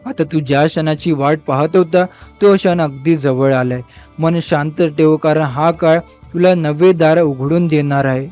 आता तू ज्या क्षणाची वाट पाहत होता तो क्षण अगदी जवळ आलाय. मन शांत ठेव, कारण हा काळ तुला नवे दार उघडून देणार आहे.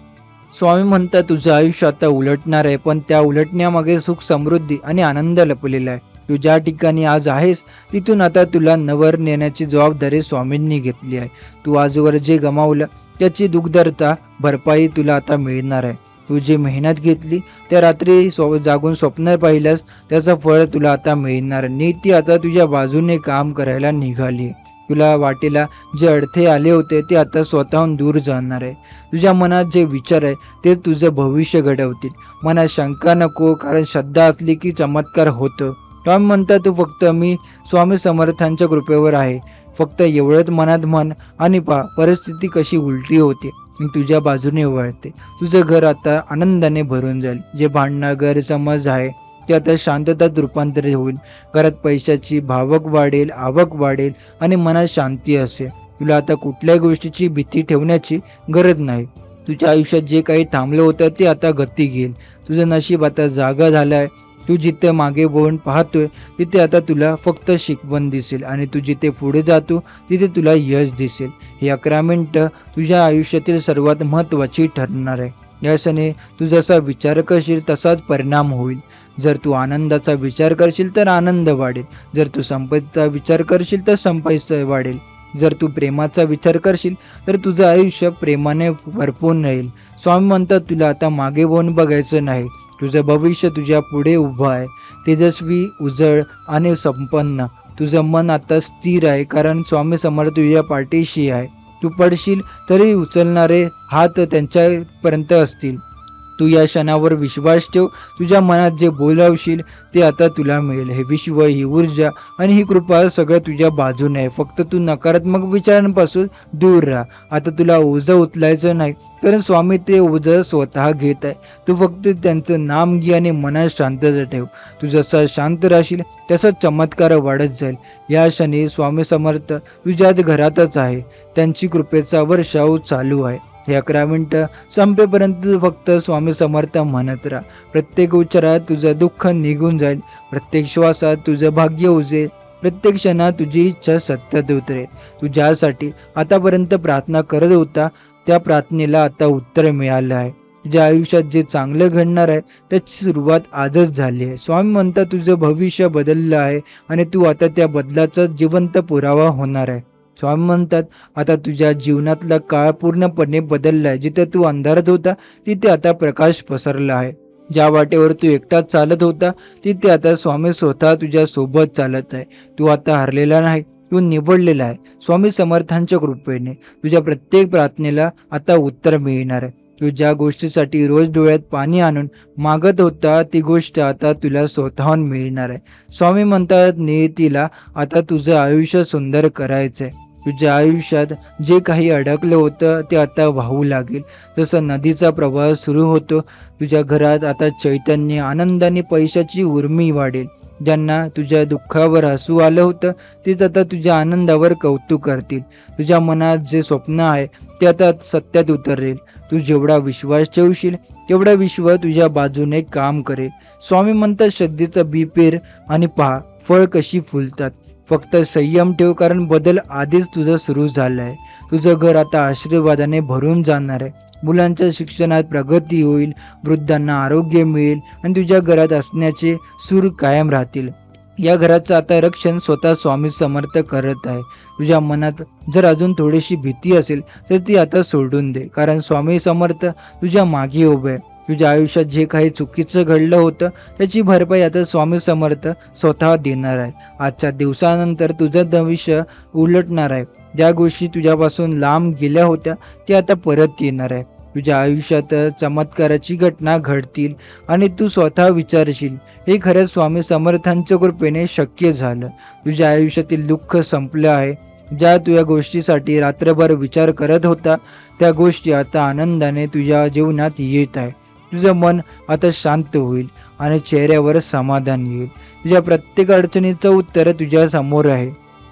स्वामी म्हणतात, तुझं आयुष्य आता उलटणार आहे, पण त्या उलटण्यामागे सुख, समृद्धी आणि आनंद लपलेला आहे. तू ज्या ठिकाणी आज आहेस तिथून आता तुला नवर नेण्याची जबाबदारी स्वामींनी घेतली आहे. तू आजवर जे गमावलं त्याची दुग्धरता भरपाई तुला आता मिळणार आहे. तू जी मेहनत घेतली, त्या रात्री जागून स्वप्न पाहिल्यास त्याचं फळ तुला आता मिळणार. नीती आता तुझ्या बाजूने काम करायला निघाली. तुला वाटेला जे अडथळे आले होते ते आता स्वतःहून दूर जाणार आहे. तुझ्या मनात जे विचार आहे ते तुझं भविष्य घडवतील. मनात शंका नको, कारण श्रद्धा असली की चमत्कार होतं. स्वामी म्हणतात, तू फक्त मी स्वामी समर्थांच्या कृपेवर आहे. फक्त एवढंच मनात म्हण आणि पहा परिस्थिती कशी उलटी होते, तुझ्या बाजूने वळते. तुझं घर आता आनंदाने भरून जाईल. जे भांडणं गैरसमज आहे ते आता शांततात रूपांतरित होईल. घरात पैशाची आवक वाढेल आणि मनात शांती असेल. तुला आता कुठल्याही गोष्टीची भीती ठेवण्याची गरज नाही. तुझ्या आयुष्यात जे काही थांबलं होतं ते आता गती घेईल. तुझं नशीब आता जागा झालंय. तू जिथे मागे वळून पाहतोय तिथे आता तुला फक्त शिकवण दिसेल आणि तू जिथे पुढे जातो तिथे तुला यश दिसेल. ही 11 मिनिटं तुझ्या आयुष्यातील सर्वात महत्त्वाची ठरणार आहे. या क्षणी तू जसा विचार करशील तसाच परिणाम होईल. जर तू आनंदाचा विचार करशील तर आनंद वाढेल. जर तू संपत्तीचा विचार करशील तर संपत्ती वाढेल. जर तू प्रेमाचा विचार करशील तर तुझं आयुष्य प्रेमाने भरपूर राहील. स्वामी म्हणतात, तुला आता मागे वळून बघायचं नाही. तुझं भविष्य तुझ्या पुढे उभं आहे, तेजस्वी, उजळ आणि संपन्न. तुझं मन आता स्थिर आहे, कारण स्वामी समर्थ तुझ्या पाठीशी आहे. तू पडशील तरी उचलणारे हात त्यांच्यापर्यंत असतील. तू या क्षणावर विश्वास ठेव. तुझ्या मनात जे बोलावशील ते आता तुला मिळेल. हे विश्व, ही ऊर्जा आणि ही कृपा सगळं तुझ्या बाजूने आहे. फक्त तू नकारात्मक विचारांपासून दूर राहा. आता तुला ओझं उचलायचं नाही, कारण स्वामी ते ओझं स्वतः घेत आहे. तू फक्त त्यांचं नाम घे आणि मनात शांतता ठेव. तू जसा शांत राहशील तसा चमत्कार वाढत जाईल. या क्षणी स्वामी समर्थ तुझ्यात घरातच आहे. त्यांची कृपेचा वर्षाव चालू आहे. हे 11 मिनिटं संपेपर्यंत फक्त स्वामी समर्थ म्हणत राहा. प्रत्येक उच्चारात तुझं दुःख निघून जाईल. प्रत्येक श्वासात तुझं भाग्य उजेल. प्रत्येक क्षणात तुझी इच्छा सत्यात उतरेल. तू ज्यासाठी आतापर्यंत प्रार्थना करत होता त्या प्रार्थनेला आता उत्तर मिळालं आहे. तुझ्या आयुष्यात जे चांगलं घडणार आहे त्याची सुरुवात आजच झाली आहे. स्वामी म्हणतात, तुझं भविष्य बदललं आहे आणि तू आता त्या बदलाचा जिवंत पुरावा होणार आहे. स्वामी म्हणतात, आता तुझ्या जीवनातला काळ पूर्णपणे बदलला आहे. जिथे तू अंधारात होता तिथे आता प्रकाश पसरला आहे. ज्या वाटेवर तू एकटाच चालत होता तिथे आता स्वामी स्वतः तुझ्या सोबत चालत आहे. तू आता हरलेला नाही, तू निवडलेला आहे. स्वामी समर्थांच्या कृपेने तुझ्या प्रत्येक प्रार्थनेला आता उत्तर मिळणार आहे. तू ज्या गोष्टीसाठी रोज डोळ्यात पाणी आणून मागत होता ती गोष्ट आता तुला स्वतःहून मिळणार आहे. स्वामी म्हणतात, नियतीला आता तुझं आयुष्य सुंदर करायचंय. तुझ्या आयुष्यात जे काही अडकलं होतं ते आता वाहू लागेल. जसं नदीचा प्रवाह सुरू होतो, तुझ्या घरात आता चैतन्य, आनंद आणि पैशाची उर्मी वाढेल. ज्यांना तुझ्या दुःखावर हसू आलं होतं तेच आता तुझ्या आनंदावर कौतुक करतील. तुझ्या मनात जे स्वप्न आहे ते आता सत्यात उतरेल. तू जेवढा विश्वास ठेवशील तेवढा विश्व तुझ्या बाजूने काम करेल. स्वामी म्हणतात, श्रद्धेचं बी पेर आणि पहा फळ कशी फुलतात. फक्त संयम ठेव, कारण बदल आधीच तुझं सुरू झालं आहे. तुझं घर आता आशीर्वादाने भरून जाणार आहे. मुलांच्या शिक्षणात प्रगती होईल, वृद्धांना आरोग्य मिळेल आणि तुझ्या घरात असण्याचे सूर कायम राहतील. या घराचं आता रक्षण स्वतः स्वामी समर्थ करत आहे. तुझ्या मनात जर अजून थोडीशी भीती असेल तर ती आता सोडून दे, कारण स्वामी समर्थ तुझ्या मागे उभे आहे. तुझ्या आयुष्यात जे काही चुकीचं घडलं होतं त्याची भरपाई आता स्वामी समर्थ स्वतः देणार आहे. आजच्या दिवसानंतर तुझं भविष्य उलटणार आहे. ज्या गोष्टी तुझ्यापासून लांब गेल्या होत्या त्या आता परत येणार आहे. तुझ्या आयुष्यात चमत्काराची घटना घडतील आणि तू स्वतः विचारशील, हे खरंच स्वामी समर्थांच्या कृपेने शक्य झालं. तुझ्या आयुष्यातील दुःख संपलं आहे. ज्या तुझ्या गोष्टीसाठी रात्रभर विचार करत होता त्या गोष्टी आता आनंदाने तुझ्या जीवनात येत आहे. तुझं मन आता शांत होईल आणि चेहऱ्यावर समाधान येईल. तुझ्या प्रत्येक अडचणीचं उत्तर तुझ्या समोर आहे.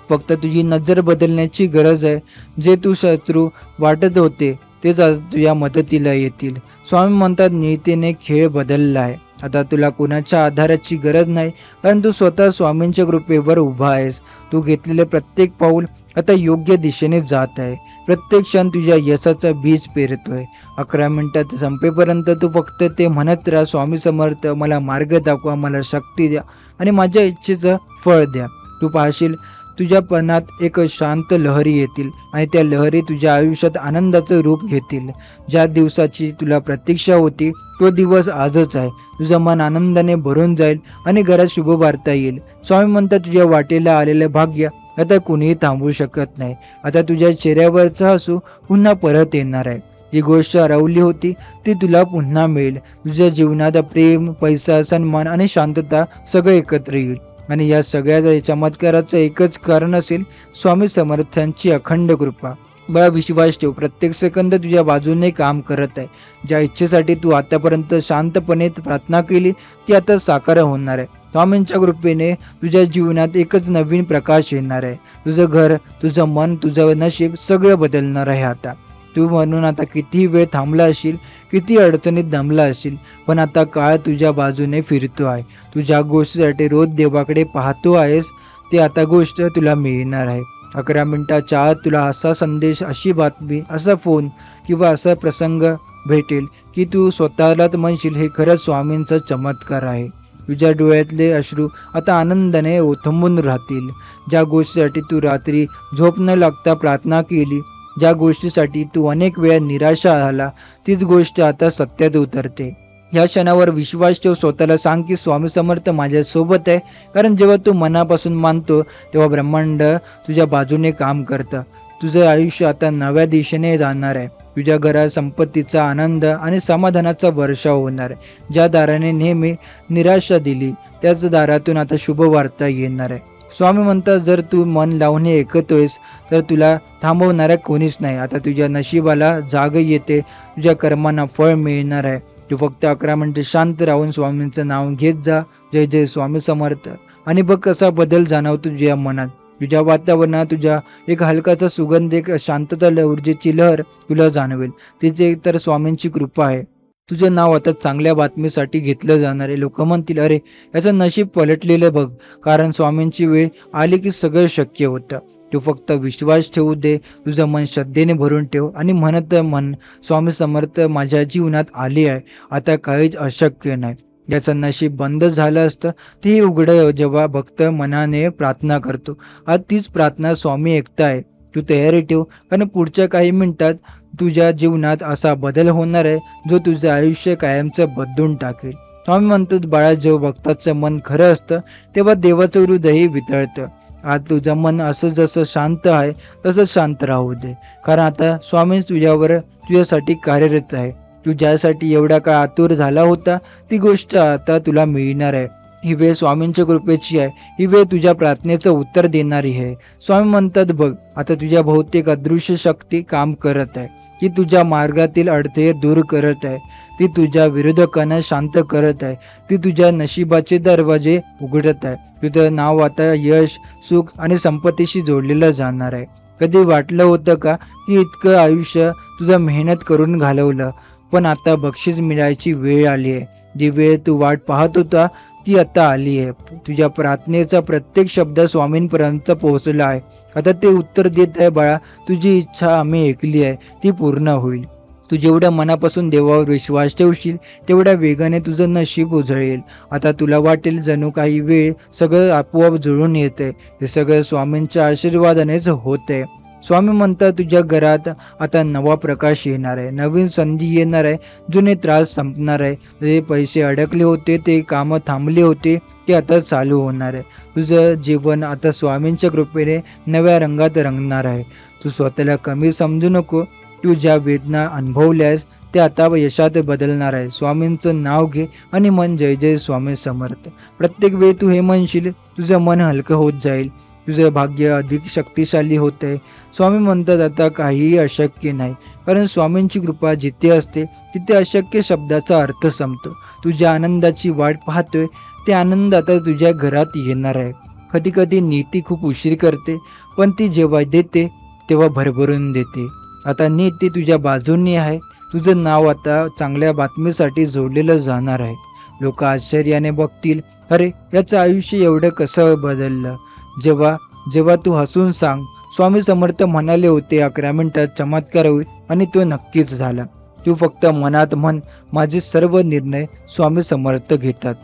फक्त तुझी नजर बदलण्याची गरज आहे. जे तू शत्रू वाटत होते तेच तुझ्या मदतीला येतील. स्वामी म्हणतात, नियतीने खेळ बदलला आहे. आता तुला कोणाच्या आधाराची गरज नाही, कारण तू स्वतः स्वामींच्या कृपेवर उभा आहेस. तू घेतलेले प्रत्येक पाऊल आता योग्य दिशेने जात आहे. प्रत्येक क्षण तुझ्या यशाचं बीज पेरतोय. 11 मिनिटात संपेपर्यंत तू फक्त ते म्हणत राहा, स्वामी समर्थ मला मार्ग दाखवा, मला शक्ती द्या आणि माझ्या इच्छेचं फळ द्या. तू पाहशील तुझ्या मनात एक शांत लहरी येतील आणि त्या लहरी तुझ्या आयुष्यात आनंदाचं रूप घेतील. ज्या दिवसाची तुला प्रतीक्षा होती तो दिवस आजच आहे. तुझं मन आनंदाने भरून जाईल आणि घरात शुभ वार्ता येईल. स्वामी म्हणतात तुझ्या वाटेला आलेलं भाग्य आता कुणीही थांबवू शकत नाही. आता तुझ्या चेहऱ्यावरचा हसू पुन्हा परत येणार आहे. जी गोष्ट हरवली होती ती तुला पुन्हा मिळेल. तुझ्या जीवनात प्रेम, पैसा, सन्मान आणि शांतता सगळं एकत्र येईल. आणि या सगळ्या चमत्काराचं एकच कारण असेल स्वामी समर्थांची अखंड कृपा. बळा विश्वास ठेव, प्रत्येक सेकंद तुझ्या बाजूने काम करत आहे. ज्या इच्छेसाठी तू आतापर्यंत शांतपणे प्रार्थना केली ती आता साकार होणार आहे. स्वामींच्या कृपेने तुझ्या जीवनात एकच नवीन प्रकाश येणार आहे. तुझं घर, तुझं मन, तुझं नशीब सगळं बदलणार आहे आता. तू म्हणून आता किती वेळ थांबला असशील, किती अडचणीत दमला असशील, पण आता काळ तुझ्या बाजूने फिरतो आहे. तू ज्या गोष्टीसाठी रोज देवाकडे पाहतो आहेस ते आता गोष्ट तुला मिळणार आहे. 11 मिनिटाच्या आत तुला असा संदेश, अशी बातमी, असा फोन किंवा असा प्रसंग भेटेल की तू स्वतःलाच म्हणशील हे खरंच स्वामींचा चमत्कार आहे. तुझ्या डोळ्यातले अश्रू आता आनंदाने ओथंबून राहतील. ज्या गोष्टीसाठी तू रात्री झोप न लागता प्रार्थना केली, ज्या गोष्टीसाठी तू अनेक वेळा निराशा आला, तीच गोष्ट आता सत्यात उतरते. या क्षणावर विश्वास ठेव. स्वतःला सांग की स्वामी समर्थ माझ्यासोबत आहे. कारण जेव्हा तू मनापासून मानतो तेव्हा ब्रह्मांड तुझ्या बाजूने काम करतं. तुझं आयुष्य आता नव्या दिशेने जाणार आहे. तुझ्या घरात संपत्तीचा आनंद आणि समाधानाचा वर्षाव होणार आहे. ज्या दाराने नेहमी निराशा दिली त्याच दारातून आता शुभ वार्ता येणार आहे. स्वामी म्हणतात जर तू मन लावून हे ऐकतोयस तर तुला थांबवणारा कोणीच नाही. आता तुझ्या नशिबाला जाग येते, तुझ्या कर्मांना फळ मिळणार आहे. तू फक्त 11 मिनिटे शांत राहून स्वामींचं नाव घेत जा. जय जय स्वामी समर्थ. आणि बघ कसा बदल जाणवतो तुझ्या मनात, तुझ्या वातावरणात. तुझ्या एक हलकाचा सुगंध, एक शांतता, ऊर्जेची लहर तुला जाणवेल. तिचे तर स्वामींची कृपा आहे. तुझं नाव आता चांगल्या बातमीसाठी घेतलं जाणार आहे. लोक म्हणतील अरे याचं नशीब पलटलेलं बघ. कारण स्वामींची वेळ आली की सगळं शक्य होतं. तू फक्त विश्वास ठेवू दे. तुझं मन श्रद्धेने भरून ठेव आणि म्हणत मन स्वामी समर्थ माझ्या जीवनात आली आहे. आता काहीच अशक्य नाही. याचं नशीब बंद झालं असतं तेही उघडं जेव्हा भक्त मनाने प्रार्थना करतो. आज तीच प्रार्थना स्वामी ऐकताय. तू तयारी ठेव, कारण पुढच्या काही मिनिटात तुझ्या जीवनात असा बदल होणार आहे जो तुझं आयुष्य कायमचं बदलून टाकेल. स्वामी म्हणतात बाळा, जेव्हा भक्ताचं मन खरं असतं तेव्हा देवाचं हृदयही वितळतं. आज तुझं मन असं जसं शांत आहे तसं शांत राहू दे. कारण आता स्वामी तुझ्यासाठी कार्यरत आहे. तू ज्यासाठी एवढा काळ आतुर झाला होता ती गोष्ट आता तुला मिळणार आहे. ही वेळ स्वामींच्या कृपेची आहे. ही वेळ तुझ्या प्रार्थनेचं उत्तर देणारी आहे. स्वामी म्हणतात बघ, आता तुझ्या बहुतेक अदृश्य शक्ती काम करत आहे. ती तुझ्या मार्गातील अडथळे दूर करत आहे. ती तुझ्या विरोधकांना शांत करत आहे. ती तुझ्या नशिबाचे दरवाजे उघडत आहे. तुझं नाव आता यश, सुख आणि संपत्तीशी जोडलेलं जाणार आहे. कधी वाटलं होतं का की इतकं आयुष्य तुझं मेहनत करून घालवलं, पण आता बक्षीस मिळायची वेळ आली आहे. जी वेळ तू वाट पाहत होता ती आता आली आहे. तुझ्या प्रार्थनेचा प्रत्येक शब्द स्वामींपर्यंत पोहोचला आहे. आता ते उत्तर देत आहे बाळा, तुझी इच्छा आम्ही ऐकली आहे, ती पूर्ण होईल. तू जेवढ्या मनापासून देवावर विश्वास ठेवशील तेवढ्या वेगाने तुझं नशीब उजळेल. आता तुला वाटेल जणू काही वेळ सगळं आपोआप जुळून येतंय. हे सगळं स्वामींच्या आशीर्वादानेच होतंय. स्वामी म्हणतात तुझ्या घरात आता नवा प्रकाश येणार आहे, नवीन संधी येणार आहे, जुने त्रास संपणार आहे. जे पैसे अडकले होते, ते कामं थांबले होते, ते आता चालू होणार आहे. तुझं जीवन आता स्वामींच्या कृपेने नव्या रंगात रंगणार आहे. तू स्वतःला कमी समजू नको. तू ज्या वेदना अनुभवल्यास ते आता यशात बदलणार आहे. स्वामींचं नाव घे आणि मन जय जय स्वामी समर्थ. प्रत्येक वेळ तू हे म्हणशील तुझं मन हलकं होत जाईल. तुझं भाग्य अधिक शक्तिशाली होतंय. स्वामी म्हणतात आता काहीही अशक्य नाही. कारण स्वामींची कृपा जिथे असते तिथे अशक्य शब्दाचा अर्थ संपतो. तुझ्या आनंदाची वाट पाहतोय ते आनंद आता तुझ्या घरात येणार आहे. कधी कधी नीती खूप उशीर करते, पण ती जेव्हा देते तेव्हा भरभरून देते. आता नीती तुझ्या बाजूने आहे. तुझं नाव आता चांगल्या बातमीसाठी जोडलेलं जाणार आहे. लोक आश्चर्याने बघतील, अरे याचं आयुष्य एवढं कसं बदललं. जेव्हा तू हसून सांग, स्वामी समर्थ म्हणाले होते 11 मिनिटात चमत्कार होईल, आणि तो नक्कीच झाला. तू फक्त मनात म्हण, माझे सर्व निर्णय स्वामी समर्थ घेतात.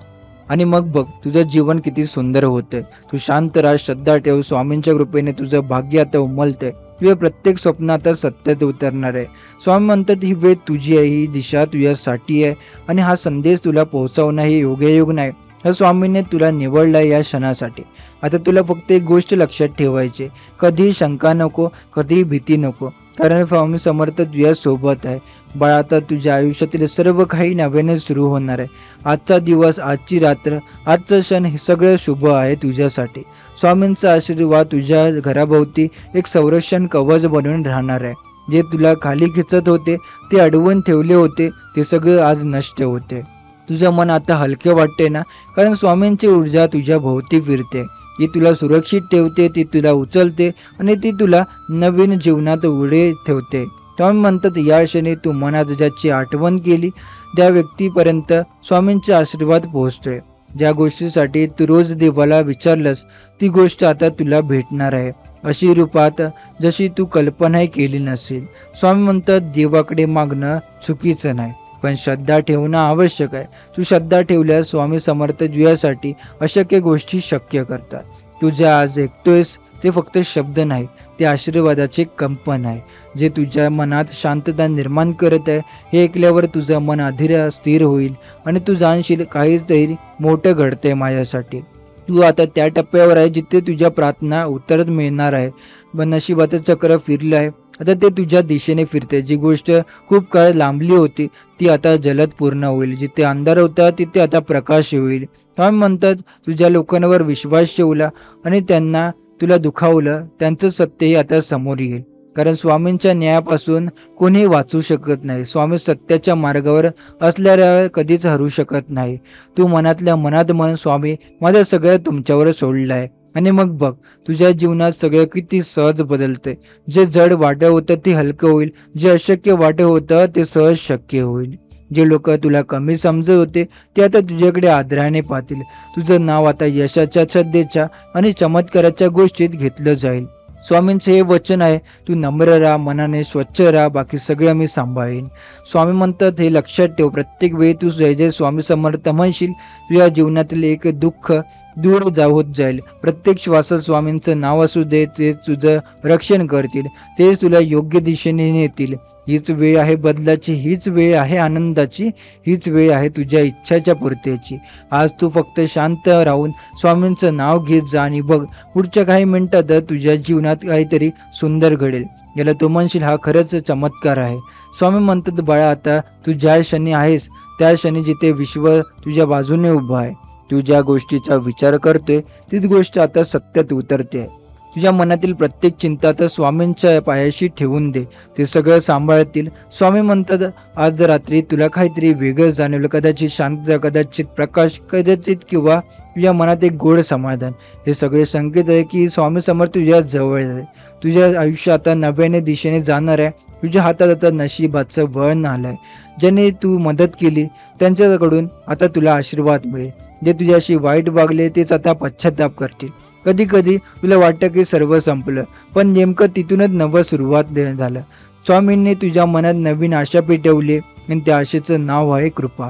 आणि मग बघ तुझं जीवन किती सुंदर होतंय. तू शांत राहा, श्रद्धा ठेव. स्वामींच्या कृपेने तुझं भाग्य आता उमलतंय. तुझे प्रत्येक स्वप्न आता सत्यात उतरणार आहे. स्वामी म्हणतात ही वेळ तुझी आहे, ही दिशा तुझ्यासाठी आहे आणि हा संदेश तुला पोहोचवणं हे योगायोग नाही. ह्या स्वामीने तुला निवडलाय या क्षणासाठी. आता तुला फक्त एक गोष्ट लक्षात ठेवायची, कधीही शंका नको, कधीही भीती नको, कारण स्वामी समर्थ तुझ्या सोबत आहे. बाळा, आता तुझ्या आयुष्यातील सर्व काही नव्याने सुरू होणार आहे. आजचा दिवस, आजची रात्र, आजचा क्षण हे सगळं शुभ आहे तुझ्यासाठी. स्वामींचा आशीर्वाद तुझ्या घराभोवती एक संरक्षण कवच बनून राहणार आहे. जे तुला खाली खिचत होते, ते अडवून ठेवले होते, ते सगळं आज नष्ट होते. तुझं मन आता हलके वाटते ना, कारण स्वामींची ऊर्जा तुझ्या भोवती फिरते. ती तुला सुरक्षित ठेवते, ती तुला उचलते आणि ती तुला नवीन जीवनात उडे ठेवते. स्वामी म्हणतात या क्षणी तू मनात ज्याची आठवण केली त्या व्यक्तीपर्यंत स्वामींचा आशीर्वाद पोहोचतोय. ज्या गोष्टीसाठी तू रोज देवाला विचारलंस ती गोष्ट आता तुला भेटणार आहे, अशी रूपात जशी तू कल्पनाही केली नसेल. स्वामी म्हणतात देवाकडे मागणं चुकीचं नाही, पण श्रद्धा ठेवणं आवश्यक आहे. तू श्रद्धा ठेवल्यास स्वामी समर्थ तुझ्यासाठी अशक्य गोष्टी शक्य करतात. तू जे आज ऐकतोयस ते फक्त शब्द नाही, ते आशीर्वादाचे कंपन आहे जे तुझ्या मनात शांतता निर्माण करत आहे. हे ऐकल्यावर तुझं मन अधीर स्थिर होईल आणि तू जाणशील काहीतरी मोठं घडतंय माझ्यासाठी. तू आता त्या टप्प्यावर आहे जिथे तुझ्या प्रार्थना उत्तर मिळणार आहे. नशिबाचं चक्र फिरलं आहे, आता ते तुझ्या दिशेने फिरते. जी गोष्ट खूप काळ लांबली होती ती आता जलद पूर्ण होईल. जिथे अंधार होता तिथे आता प्रकाश होईल. स्वामी म्हणतात तुझ्या लोकांवर विश्वास ठेवला आणि त्यांना तुला दुखावलं, त्यांचं सत्यही आता समोर येईल. कारण स्वामींच्या न्यायापासून कोणी वाचू शकत नाही. स्वामी सत्याच्या मार्गावर असल्यावर कधीच हरू शकत नाही. तू मनातल्या मनात म्हण, स्वामी माझं सगळं तुमच्यावर सोडलं आहे. आणि मग बघ तुझ्या जीवनात सगळं किती सहज बदलते. जे जड वाटत होतं ते हलकं होईल, जे अशक्य वाटत होतं ते सहज शक्य होईल. जे लोक तुला कमी समजत होते ते आता तुझ्याकडे आदराने पाहतील. तुझं नाव आता यशाच्या, श्रद्धेच्या आणि चमत्काराच्या गोष्टीत घेतलं जाईल. स्वामींचे हे वचन आहे, तू नम्र राहा, मनाने स्वच्छ राहा, बाकी सगळं मी सांभाळीन. स्वामी म्हणतात हे लक्षात ठेव, प्रत्येक वेळी तू जय जय स्वामी समर्थ म्हणशील तुझ्या जीवनातील एक दुःख दूर होत जाईल. प्रत्येक श्वासात स्वामींचं नाव असू दे, ते तुझं रक्षण करतील, तेच तुला योग्य दिशेने नेतील. हीच वेळ आहे बदलाची, हीच वेळ आहे आनंदाची, हीच वेळ आहे तुझ्या इच्छाच्या पूर्तीची. आज तू फक्त शांत राहून स्वामींचं नाव घेत जा आणि बघ पुढच्या काही मिनिटात तुझ्या जीवनात काहीतरी सुंदर घडेल. याला तू म्हणशील हा खरंच चमत्कार आहे. स्वामी म्हणतात बाळा, आता तू ज्या क्षणी आहेस त्या क्षणी जिथे विश्व तुझ्या बाजूने उभं आहे, तू ज्या गोष्टीचा विचार करतोय तीच गोष्ट आता सत्यात उतरते. तुझ्या मनातील प्रत्येक चिंता आता स्वामींच्या पायाशी ठेवून दे, ते सगळं सांभाळतील. स्वामी म्हणतात आज रात्री तुला काहीतरी वेगळं जाणवलं, कदाचित शांतता, कदाचित प्रकाश, कदाचित किंवा तुझ्या मनात एक गोड समाधान. हे सगळे संकेत आहे की स्वामी समर्थ तुझ्या जवळ आहे. तुझ्या आयुष्य आता नव्याने दिशेने जाणार आहे. तुझ्या हातात आता नशिबाचं वळण आलंय. ज्याने तू मदत केली त्यांच्याकडून आता तुला आशीर्वाद मिळेल. जे तुझ्याशी वाईट वागले तेच आता पश्चाताप करतील. कधी कधी तुला वाटतं की सर्व संपलं, पण नेमकं तिथूनच नवं सुरुवात झालं. स्वामींनी तुझ्या मनात नवीन आशा पेटवली आणि त्या आशेचं नाव आहे कृपा.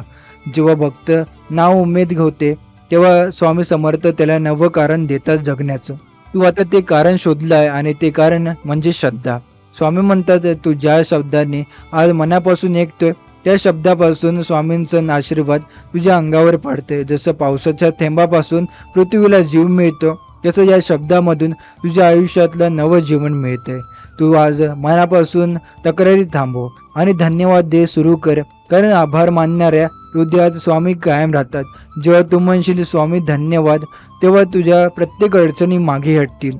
जेव्हा भक्त नाव उमेद होते तेव्हा स्वामी समर्थ त्याला नवं कारण देतात जगण्याचं. तू आता ते कारण शोधलं आहे आणि ते कारण म्हणजे श्रद्धा. स्वामी म्हणतात तू ज्या शब्दाने आज मनापासून ऐकतोय त्या शब्दापासून स्वामींचा आशीर्वाद तुझ्या अंगावर पडते. जसं पावसाच्या थेंबापासून पृथ्वीला जीव मिळतो तसं या शब्दामधून तुझ्या आयुष्यातलं नवं जीवन मिळते. तू आज मनापासून तक्रारी थांबव आणि धन्यवाद दे सुरू कर, कारण आभार मानणाऱ्या हृदयात स्वामी कायम राहतात. जेव्हा तू म्हणशील स्वामी धन्यवाद, तेव्हा तुझ्या प्रत्येक अडचणी मागे हटतील.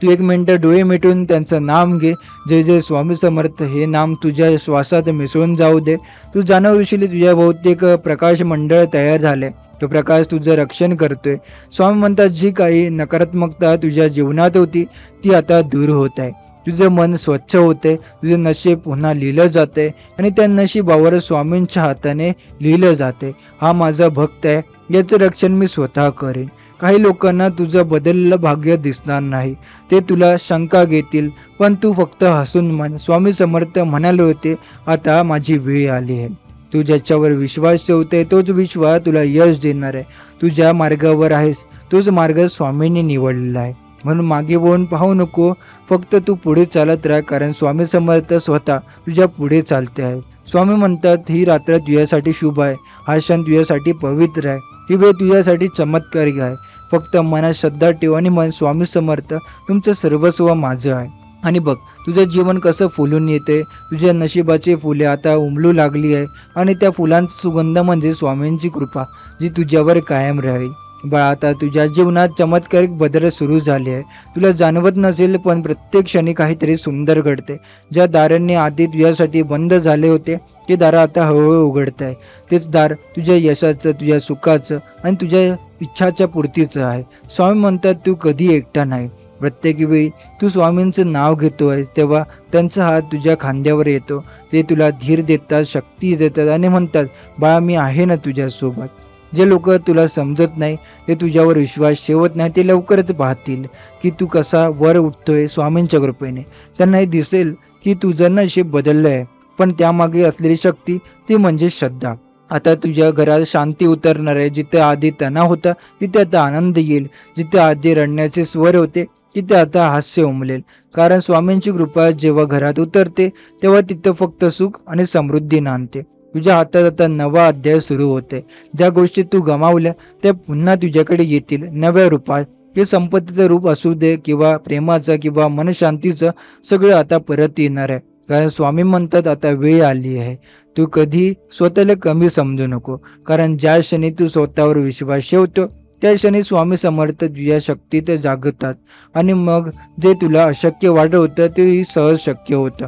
तू एक मिनिट डोळे मिटून त्यांचं नाम घे. जय जय स्वामी समर्थ हे नाम तुझ्या श्वासात मिसळून जाऊ दे. तू जाणवशील तुझ्या बहुतेक प्रकाश मंडळ तयार झाले. तो प्रकाश तुझं रक्षण करतोय. स्वामी म्हणतात जी काही नकारात्मकता तुझ्या जीवनात होती ती आता दूर होत आहे. तुझं मन स्वच्छ होते, तुझं नशीब पुन्हा लिहिलं जाते आणि त्या नशिबावर स्वामींच्या हाताने लिहिलं जाते. हा माझा भक्त आहे, याचं रक्षण मी स्वतः करेन. काही लोकांना तुझं बदललेलं भाग्य दिसणार नाही, ते तुला शंका घेतील, पण तू फक्त हसून म्हण, स्वामी समर्थ म्हणाले होते आता माझी वेळ आली आहे. तू ज्याच्यावर विश्वास ठेवते तोच विश्वास तुला यश देणार आहे. तू ज्या मार्गावर आहेस तोच मार्ग स्वामींनी निवडलेला आहे. म्हणून मागे वळून पाहू नको, फक्त तू पुढे चालत राह, कारण स्वामी समर्थ स्वतः तुझ्या पुढे चालते आहे. स्वामी म्हणतात, ही रात्र तुझ्यासाठी शुभ आहे, हा क्षण तुझ्यासाठी पवित्र आहे, ही वेळ तुझ्यासाठी चमत्कारिक आहे. फक्त मनात श्रद्धा ठेव आणि मन स्वामी समर्थ तुमचं सर्वस्व माझं आहे. आणि बघ तुझं जीवन कसं फुलून येते. तुझ्या नशिबाची फुले आता उमलू लागली आहे आणि त्या फुलांचा सुगंध म्हणजे स्वामींची कृपा जी तुझ्यावर कायम राहील. बाळा, आता तुझ्या जीवनात चमत्कारिक बदल सुरू झाले आहे. तुला जाणवत नसेल पण प्रत्येक क्षणी काहीतरी सुंदर घडते. ज्या दारांनी आधी तुझ्यासाठी बंद झाले होते ते दार आता हळूहळू उघडत आहे. तेच दार तुझ्या यशाचं, तुझ्या सुखाचं आणि तुझ्या इच्छाच्या पूर्तीचं आहे. स्वामी म्हणतात, तू कधी एकटा नाही. प्रत्येक वेळी तू स्वामींचं नाव घेतोय तेव्हा त्यांचा हात तुझ्या खांद्यावर येतो. ते तुला धीर देतात, शक्ती देतात आणि म्हणतात, बाळा मी आहे ना तुझ्यासोबत. जे लोक तुला समजत नाही, ते तुझ्यावर विश्वास ठेवत नाही, ते लवकरच पाहतील की तू कसा वर उठतोय स्वामींच्या कृपेने. त्यांना हे दिसेल की तुझं नशीब बदललं आहे, पण त्यामागे असलेली शक्ती ती म्हणजे श्रद्धा. आता तुझ्या घरात शांती उतरणार आहे. जिथे आधी तणाव होता तिथे आता आनंद येईल. जिथे आधी रडण्याचे स्वर होते तिथे आता हास्य उमलेल. कारण स्वामींची कृपा जेव्हा घरात उतरते तेव्हा तिथं फक्त सुख आणि समृद्धी नांदते. तुझ्या हातात आता नवा अध्याय सुरू होते. ज्या गोष्टी तू गमावल्या त्या पुन्हा तुझ्याकडे येतील नव्या रूपात. ते संपत्तीचं रूप असू दे किंवा प्रेमाचं किंवा मनशांतीचं, सगळं आता परत येणार आहे. कारण स्वामी म्हणतात, आता वेळ आली आहे. तू कधी स्वतःला कमी समजू नको, कारण ज्या क्षणी तू स्वतःवर विश्वास ठेवतो त्या क्षणी स्वामी समर्थ तुझ्या शक्तीत जागतात आणि मग जे तुला अशक्य वाटत होतं ते सहज शक्य होतं.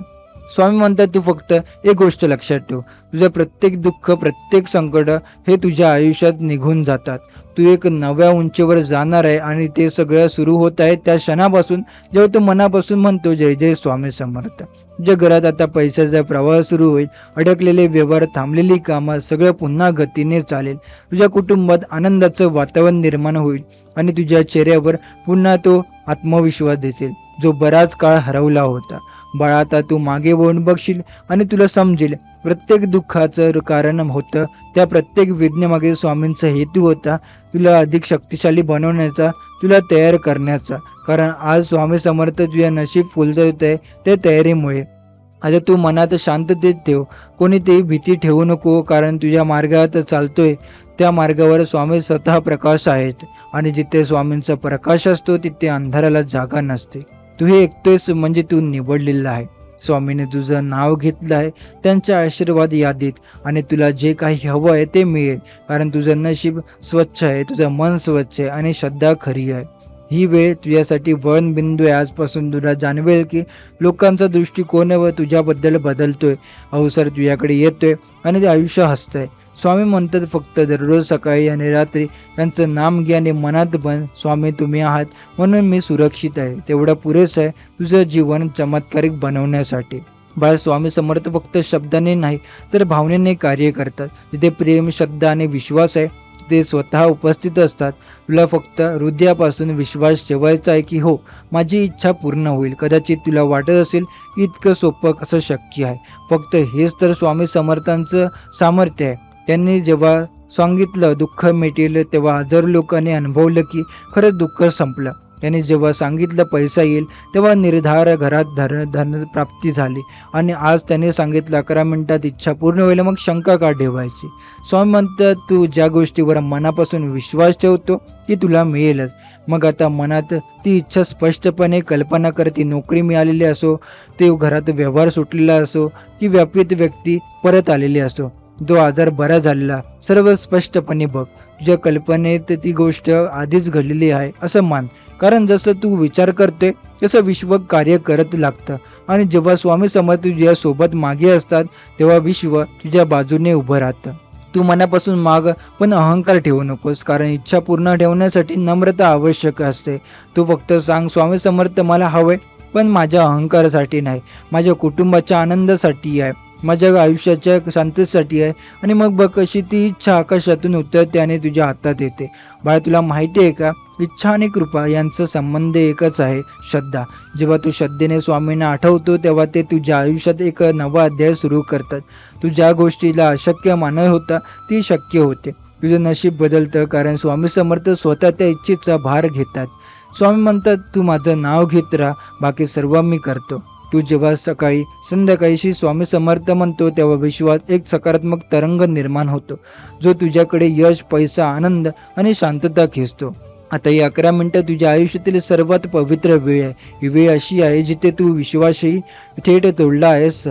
स्वामी म्हणतात, तू फक्त एक गोष्ट लक्षात ठेव, तुझं प्रत्येक दुःख, प्रत्येक संकट हे तुझ्या आयुष्यात निघून जातात. तू एक नव्या उंचीवर जाणार आहे आणि ते सगळं सुरू होत आहे त्या क्षणापासून जेव्हा तू मनापासून म्हणतो, जय जय स्वामी समर्थ. तुझ्या घरात आता पैशाचा प्रवाह सुरू होईल. अडकलेले व्यवहार, थांबलेली कामं सगळं पुन्हा गतीने चालेल. तुझ्या कुटुंबात आनंदाचं वातावरण निर्माण होईल आणि तुझ्या चेहऱ्यावर पुन्हा तो आत्मविश्वास दिसेल जो बराच काळ हरवला होता. बाळा, आता तू मागे वळून बघशील आणि तुला समजेल प्रत्येक दुःखाचं कारण होतं त्या प्रत्येक वेदनेमागे स्वामींचा हेतू होता, तुला अधिक शक्तिशाली बनवण्याचा, तुला तयार करण्याचा. कारण आज स्वामी समर्थ तुझ्या नशीब फुलवत आहे त्या तयारीमुळे. आता तू मनात शांततेत ठेव, कोणीतरी भीती ठेवू नको, कारण तुझ्या मार्गात चालतोय त्या मार्गावर स्वामी स्वतः प्रकाश आहेत आणि जिथे स्वामींचा प्रकाश असतो तिथे अंधाराला जागा नसते. तू हे ऐकतोयस म्हणजे तू निवडलेला आहे. स्वामीने तुझं नाव घेतलं आहे त्यांच्या आशीर्वाद यादीत आणि तुला जे काही हवं आहे ते मिळेल. कारण तुझं नशीब स्वच्छ आहे, तुझं मन स्वच्छ आहे आणि श्रद्धा खरी आहे. ही वेळ तुझ्यासाठी वळणबिंदू आहे. आजपासून तुला जाणवेल की लोकांचा दृष्टिकोन तुझ्याबद्दल बदलतोय, अवसर तुझ्याकडे येतोय आणि ते आयुष्य हसतंय. स्वामी म्हणतात, फक्त दररोज सकाळी आणि रात्री त्यांचं नाम घे आणि मनात बन, स्वामी तुम्ही आहात म्हणून मी सुरक्षित आहे. तेवढं पुरेसं आहे तुझं जीवन चमत्कारिक बनवण्यासाठी. बाळ, स्वामी समर्थ फक्त शब्दाने नाही तर भावनेने कार्य करतात. जिथे प्रेम, श्रद्धा आणि विश्वास आहे ते स्वतः उपस्थित असतात. तुला फक्त हृदयापासून विश्वास ठेवायचा आहे की हो, माझी इच्छा पूर्ण होईल. कदाचित तुला वाटत असेल इतकं सोपं कसं शक्य आहे. फक्त हेच तर स्वामी समर्थांचं सामर्थ्य आहे. त्यांनी जेव्हा सांगितलं दुःख मिटेल तेव्हा हजारो लोकांनी अनुभवलं की खरंच दुःख संपलं. त्यांनी जेव्हा सांगितलं पैसा येईल तेव्हा निर्धार घरात धन प्राप्ती झाली. आणि आज त्याने सांगितलं 11 मिनिटात इच्छा पूर्ण होईल, मग शंका का ठेवायची. स्वामी म्हणतात, तू ज्या गोष्टीवर मनापासून विश्वास ठेवतो ती तुला मिळेलच. मग आता मनात ती इच्छा स्पष्टपणे कल्पना कर. ती नोकरी मिळालेली असो, ते घरात व्यवहार सुटलेला असो की व्यापित व्यक्ती परत आलेली असो, जो आजार बरा झालेला, सर्व स्पष्टपणे बघ. तुझ्या कल्पनेत ती गोष्ट आधीच घडलेली आहे असं मान. कारण जसं तू विचार करतोय तसं विश्व कार्य करत लागतं. आणि जेव्हा स्वामी समर्थ तुझ्या सोबत मागे असतात तेव्हा विश्व तुझ्या बाजूने उभं राहतं. तू मनापासून माग, पण अहंकार ठेवू नकोस, कारण इच्छा पूर्ण ठेवण्यासाठी नम्रता आवश्यक असते. तू फक्त सांग, स्वामी समर्थ मला हवंय, पण माझ्या अहंकारासाठी नाही, माझ्या कुटुंबाच्या आनंदासाठी आहे, माझ्या आयुष्याच्या शांतीसाठी आहे. आणि मग बघ कशी ती इच्छा आकाशातून उतरते आणि तुझ्या हातात येते. बाळा, तुला माहिती आहे का, इच्छा आणि कृपा यांचा संबंध एकच आहे, श्रद्धा. जेव्हा तू श्रद्धेने स्वामींना आठवतो तेव्हा ते तुझ्या आयुष्यात एक नवा अध्याय सुरू करतात. तू ज्या गोष्टीला अशक्य मानत होता ती शक्य होते. तुझं नशीब बदलतं, कारण स्वामी समर्थ स्वतः त्या इच्छेचा भार घेतात. स्वामी म्हणतात, तू माझं नाव घेत राहा, बाकी सर्व मी करतो. तू जेव्हा सकाळी संध्याकाळी श्री स्वामी समर्थ म्हणतो तेव्हा विश्वात एक सकारात्मक तरंग निर्माण होतो, जो तुझ्याकडे यश, पैसा, आनंद आणि शांतता खेचतो. आता ही 11 मिनिटं तुझ्या आयुष्यातील सर्वात पवित्र वेळ आहे. ही वेळ अशी आहे जिथे तू विश्वासही थेट तोडला आहेस.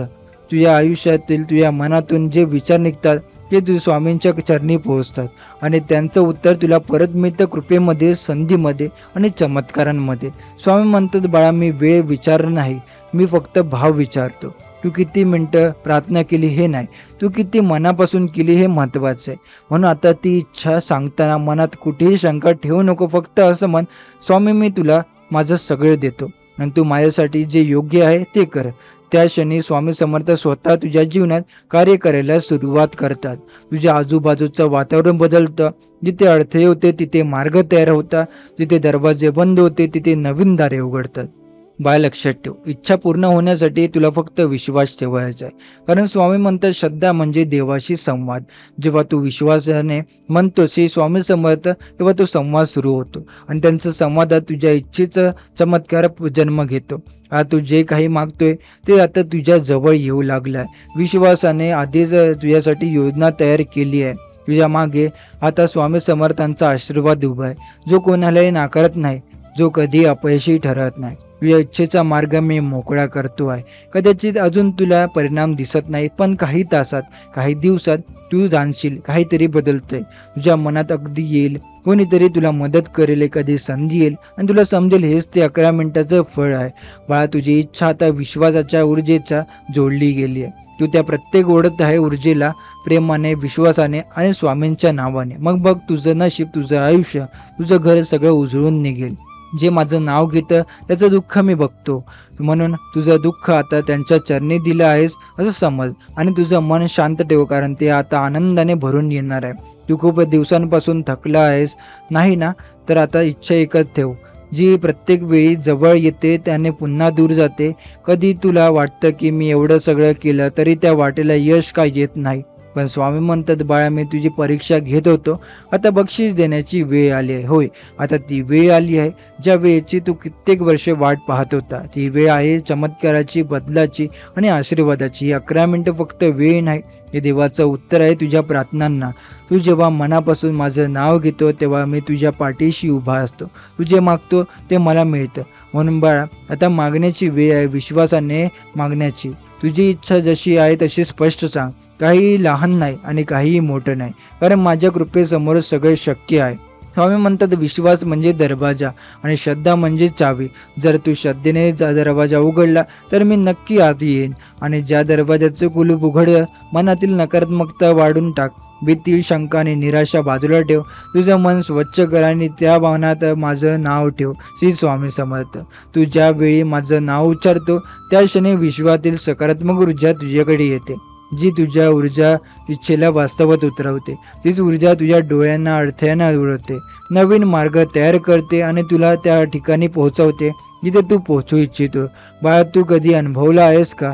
तुझ्या आयुष्यातील तुझ्या मनातून जे विचार निघतात ते तू स्वामींच्या चरणी पोहोचतात आणि त्यांचं उत्तर तुला परत मिळतं, कृपेमध्ये, संधीमध्ये आणि चमत्कारांमध्ये. स्वामी म्हणतात, बाळा, मी वेळ विचार नाही, मी फक्त भाव विचारतो. तू किती मिनटं प्रार्थना केली हे नाही, तू किती मनापासून केली हे महत्त्वाचं आहे. म्हणून आता ती इच्छा सांगताना मनात कुठेही शंका ठेवू नको. फक्त असं म्हण, स्वामी, मी तुला माझं सगळं देतो आणि तू माझ्यासाठी जे योग्य आहे ते कर. त्या क्षणी स्वामी समर्थ स्वतः तुझ्या जीवनात कार्य करायला सुरुवात करतात. तुझ्या आजूबाजूचं वातावरण बदलतं. जिथे अडथळे होते तिथे मार्ग तयार होता, जिथे दरवाजे बंद होते तिथे नवीन दारे उघडतात. बाळ, लक्षात ठेव, इच्छा पूर्ण होण्यासाठी तुला फक्त विश्वास ठेवायचा आहे. कारण स्वामी म्हणतात, श्रद्धा म्हणजे देवाशी संवाद. जेव्हा तू विश्वासाने म्हणतोस श्री स्वामी समर्थ, तेव्हा तो संवाद सुरू होतो आणि त्यांचा संवादात तुझ्या इच्छेचा चमत्कार जन्म घेतो. आता तू जे काही मागतोय ते आता तुझ्या जवळ येऊ लागलं आहे. विश्वासाने आधीच तुझ्यासाठी योजना तयार केली आहे. तुझ्या मागे आता स्वामी समर्थांचा आशीर्वाद उभा आहे, जो कोणालाही नाकारत नाही, जो कधी अपयशी ठरत नाही. तुझ्या इच्छेचा मार्ग मी मोकळा करतो आहे. कदाचित अजून तुला परिणाम दिसत नाही, पण काही तासात, काही दिवसात तू जाणशील काहीतरी बदलतंय. तुझ्या मनात अगदी येईल, कोणीतरी तुला मदत करेल, एखादी संधी येईल आणि तुला समजेल हेच ते 11 मिनिटाचं फळ आहे. बाळा, तुझी इच्छा आता विश्वासाच्या ऊर्जेचा जोडली गेली आहे. तू त्या प्रत्येक ओढत आहे ऊर्जेला, प्रेमाने, विश्वासाने आणि स्वामींच्या नावाने. मग बघ, तुझं नशीब, तुझं आयुष्य, तुझं घर सगळं उजळून निघेल. जे माझं नाव घेतं त्याचं दुःख मी बघतो, म्हणून तुझं दुःख आता त्यांच्या चरणी दिलं आहेस असं समज आणि तुझं मन शांत ठेव, कारण ते आता आनंदाने भरून येणार आहे. तू खूप दिवसांपासून थकला आहेस नाही ना, तर आता इच्छा एकच ठेव, जी प्रत्येक वेळी जवळ येते त्याने पुन्हा दूर जाते. कधी तुला वाटतं की मी एवढं सगळं केलं तरी त्या वाटेला यश का येत नाही, पण स्वामी म्हणतात, बाळा, मी तुझी परीक्षा घेत होतो, आता बक्षीस देण्याची वेळ आली आहे. होय, आता ती वेळ आली आहे ज्या वेळेची तू कित्येक वर्षे वाट पाहत होता. ती वेळ आहे चमत्काराची, बदलाची आणि आशीर्वादाची. ही 11 मिनिटं फक्त वेळ नाही, हे देवाचं उत्तर आहे तुझ्या प्रार्थनांना. तू जेव्हा मनापासून माझं नाव घेतो तेव्हा मी तुझ्या पाठीशी उभा असतो. तू जे मागतो ते मला मिळतं. म्हणून बाळा, आता मागण्याची वेळ आहे, विश्वासाने मागण्याची. तुझी इच्छा जशी आहे तशी स्पष्ट सांग. काही लहान नाही आणि काहीही मोठं नाही, कारण माझ्या कृपेसमोर सगळे शक्य आहे. स्वामी म्हणतात, विश्वास म्हणजे दरवाजा आणि श्रद्धा म्हणजे चावी. जर तू श्रद्धेने दरवाजा उघडला तर मी नक्की आत येईन आणि ज्या दरवाजाचं कुलूप उघडलं, मनातील नकारात्मकता वाढून टाक. भीती, शंका आणि निराशा बाजूला ठेव. तुझं मन स्वच्छ कर आणि त्या भावनात माझं नाव ठेव, श्री स्वामी समर्थ. तू ज्या वेळी माझं नाव उच्चारतो त्या क्षणी विश्वातील सकारात्मक ऊर्जा तुझ्याकडे येते, जी तुझ्या ऊर्जा इच्छेला वास्तवात उतरवते. तीच ऊर्जा तुझ्या डोळ्यांना अडथळ्यांना उडवते, नवीन मार्ग तयार करते आणि तुला त्या ठिकाणी पोहोचवते जिथे तू पोहोचू इच्छितो. बाळा, तू कधी अनुभवला आहेस का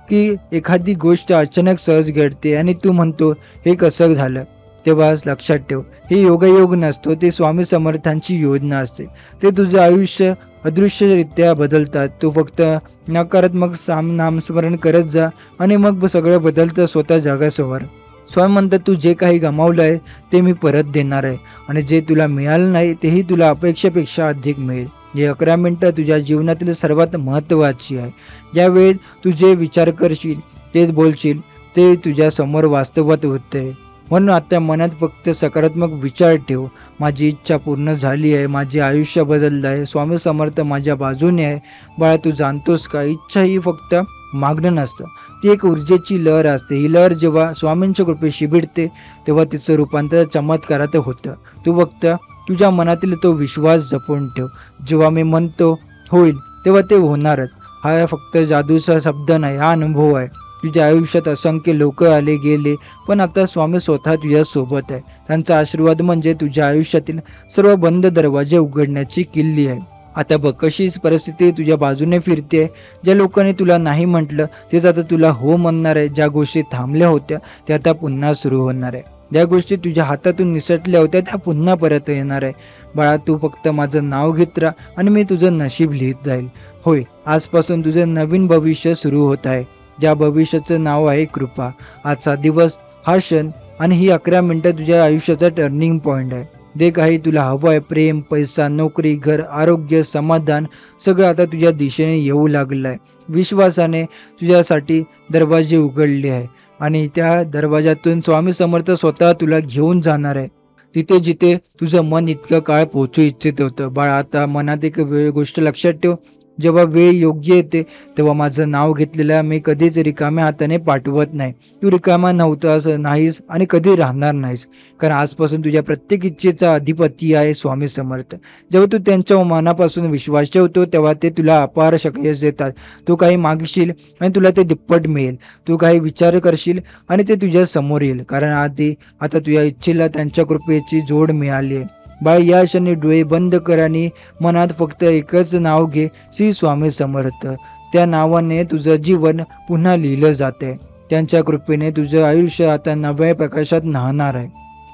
की एखादी गोष्ट अचानक सहज घडते आणि तू म्हणतो, हे कसं झालं? तेव्हा लक्षात ठेव, हे योगायोग नसतो, ते स्वामी समर्थांची योजना असते. ते तुझं आयुष्य अदृश्यरित्या बदलतात. तू फक्त नकारात्मक नामस्मरण करत जा आणि मग सगळं बदलतं स्वतः जगासमोर. स्वामी म्हणतात, तू जे काही गमावलं आहे ते मी परत देणार आहे आणि जे तुला मिळालं नाही तेही तुला अपेक्षेपेक्षा अधिक मिळेल. हे 11 मिनिटं तुझ्या जीवनातील सर्वात महत्त्वाची आहे. यावेळी तू जे विचार करशील, तेच बोलशील, ते तुझ्या समोर वास्तवात होते. म्हणून आता मनात फक्त सकारात्मक विचार ठेव. माझी इच्छा पूर्ण झाली आहे, माझे आयुष्य बदललं आहे, स्वामी समर्थ माझ्या बाजूने आहे. बाळा, तू जाणतोस का, इच्छा ही फक्त मागणं नसतं, ती एक ऊर्जेची लहर असते. ही लहर जेव्हा स्वामींच्या कृपेशी भिडते तेव्हा तिचं रूपांतर चमत्कारात होतं. तू फक्त तुझ्या मनातील तो विश्वास जपून ठेव. जेव्हा मी म्हणतो होईल तेव्हा ते होणारच. हा फक्त जादूचा शब्द नाही, हा अनुभव आहे. तुझ्या आयुष्यात असंख्य लोक आले गेले, पण आता स्वामी स्वतः तुझ्या सोबत आहे. त्यांचा आशीर्वाद म्हणजे तुझ्या आयुष्यातील सर्व बंद दरवाजे उघडण्याची किल्ली आहे. आता बघ कशी परिस्थिती तुझ्या बाजूने फिरते. ज्या लोकांनी तुला नाही म्हटलं तेच आता तुला हो म्हणणार आहे. ज्या गोष्टी थांबल्या होत्या त्या आता पुन्हा सुरू होणार आहे. ज्या गोष्टी तुझ्या हातातून निसटल्या होत्या त्या पुन्हा परत येणार आहे. बाळा, तू फक्त माझं नाव घेत राहा आणि मी तुझं नशीब लिहित जाईल. होय, आजपासून तुझं नवीन भविष्य सुरू होत आहे. ज्या भविष्याचं नाव आहे कृपा. आजचा दिवस, हा क्षण आणि ही 11 मिनिटं तुझ्या आयुष्याचा टर्निंग पॉईंट आहे. जे काही तुला हवं आहे, प्रेम, पैसा, नोकरी, घर, आरोग्य, समाधान, सगळं आता तुझ्या दिशेने येऊ लागलं आहे. विश्वासाने तुझ्यासाठी दरवाजे उघडले आहे आणि त्या दरवाजातून स्वामी समर्थ स्वतः तुला घेऊन जाणार आहे तिथे जिथे तुझं मन इतकं काळ पोहोचू इच्छित होतं. बाळा, आता मनात एक गोष्ट लक्षात ठेव. जेव्हा वेळ योग्य येते तेव्हा माझं नाव घेतलेलं मी कधीच रिकाम्या हाताने पाठवत नाही. तू रिकामा नव्हतास, नाहीस आणि कधी राहणार नाहीस. कारण आजपासून तुझ्या प्रत्येक इच्छेचा अधिपती आहे स्वामी समर्थ. जेव्हा तू त्यांच्या मनापासून विश्वास ठेवतो तेव्हा ते तुला अपार शक्यस देतात. तू काही मागशील आणि तुला ते दुप्पट मिळेल. तू काही विचार करशील आणि ते तुझ्या समोर येईल. कारण आता तुझ्या इच्छेला त्यांच्या कृपेची जोड मिळाली आहे. बाळ, या क्षणी डोळे बंद कर आणि मनात फक्त एकच नाव घे, श्री स्वामी समर्थ. त्या नावाने तुझं जीवन पुन्हा लिहिलं जाते. त्यांच्या कृपेने तुझं आयुष्य आता नव्या प्रकाशात न्हाणार आहे.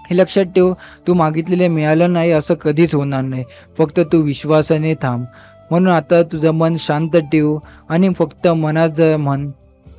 हे लक्षात ठेव, तू मागितलेले मिळालं नाही असं कधीच होणार नाही. फक्त तू विश्वासाने थांब. म्हणून आता तुझं मन शांत ठेव आणि फक्त मनात म्हण,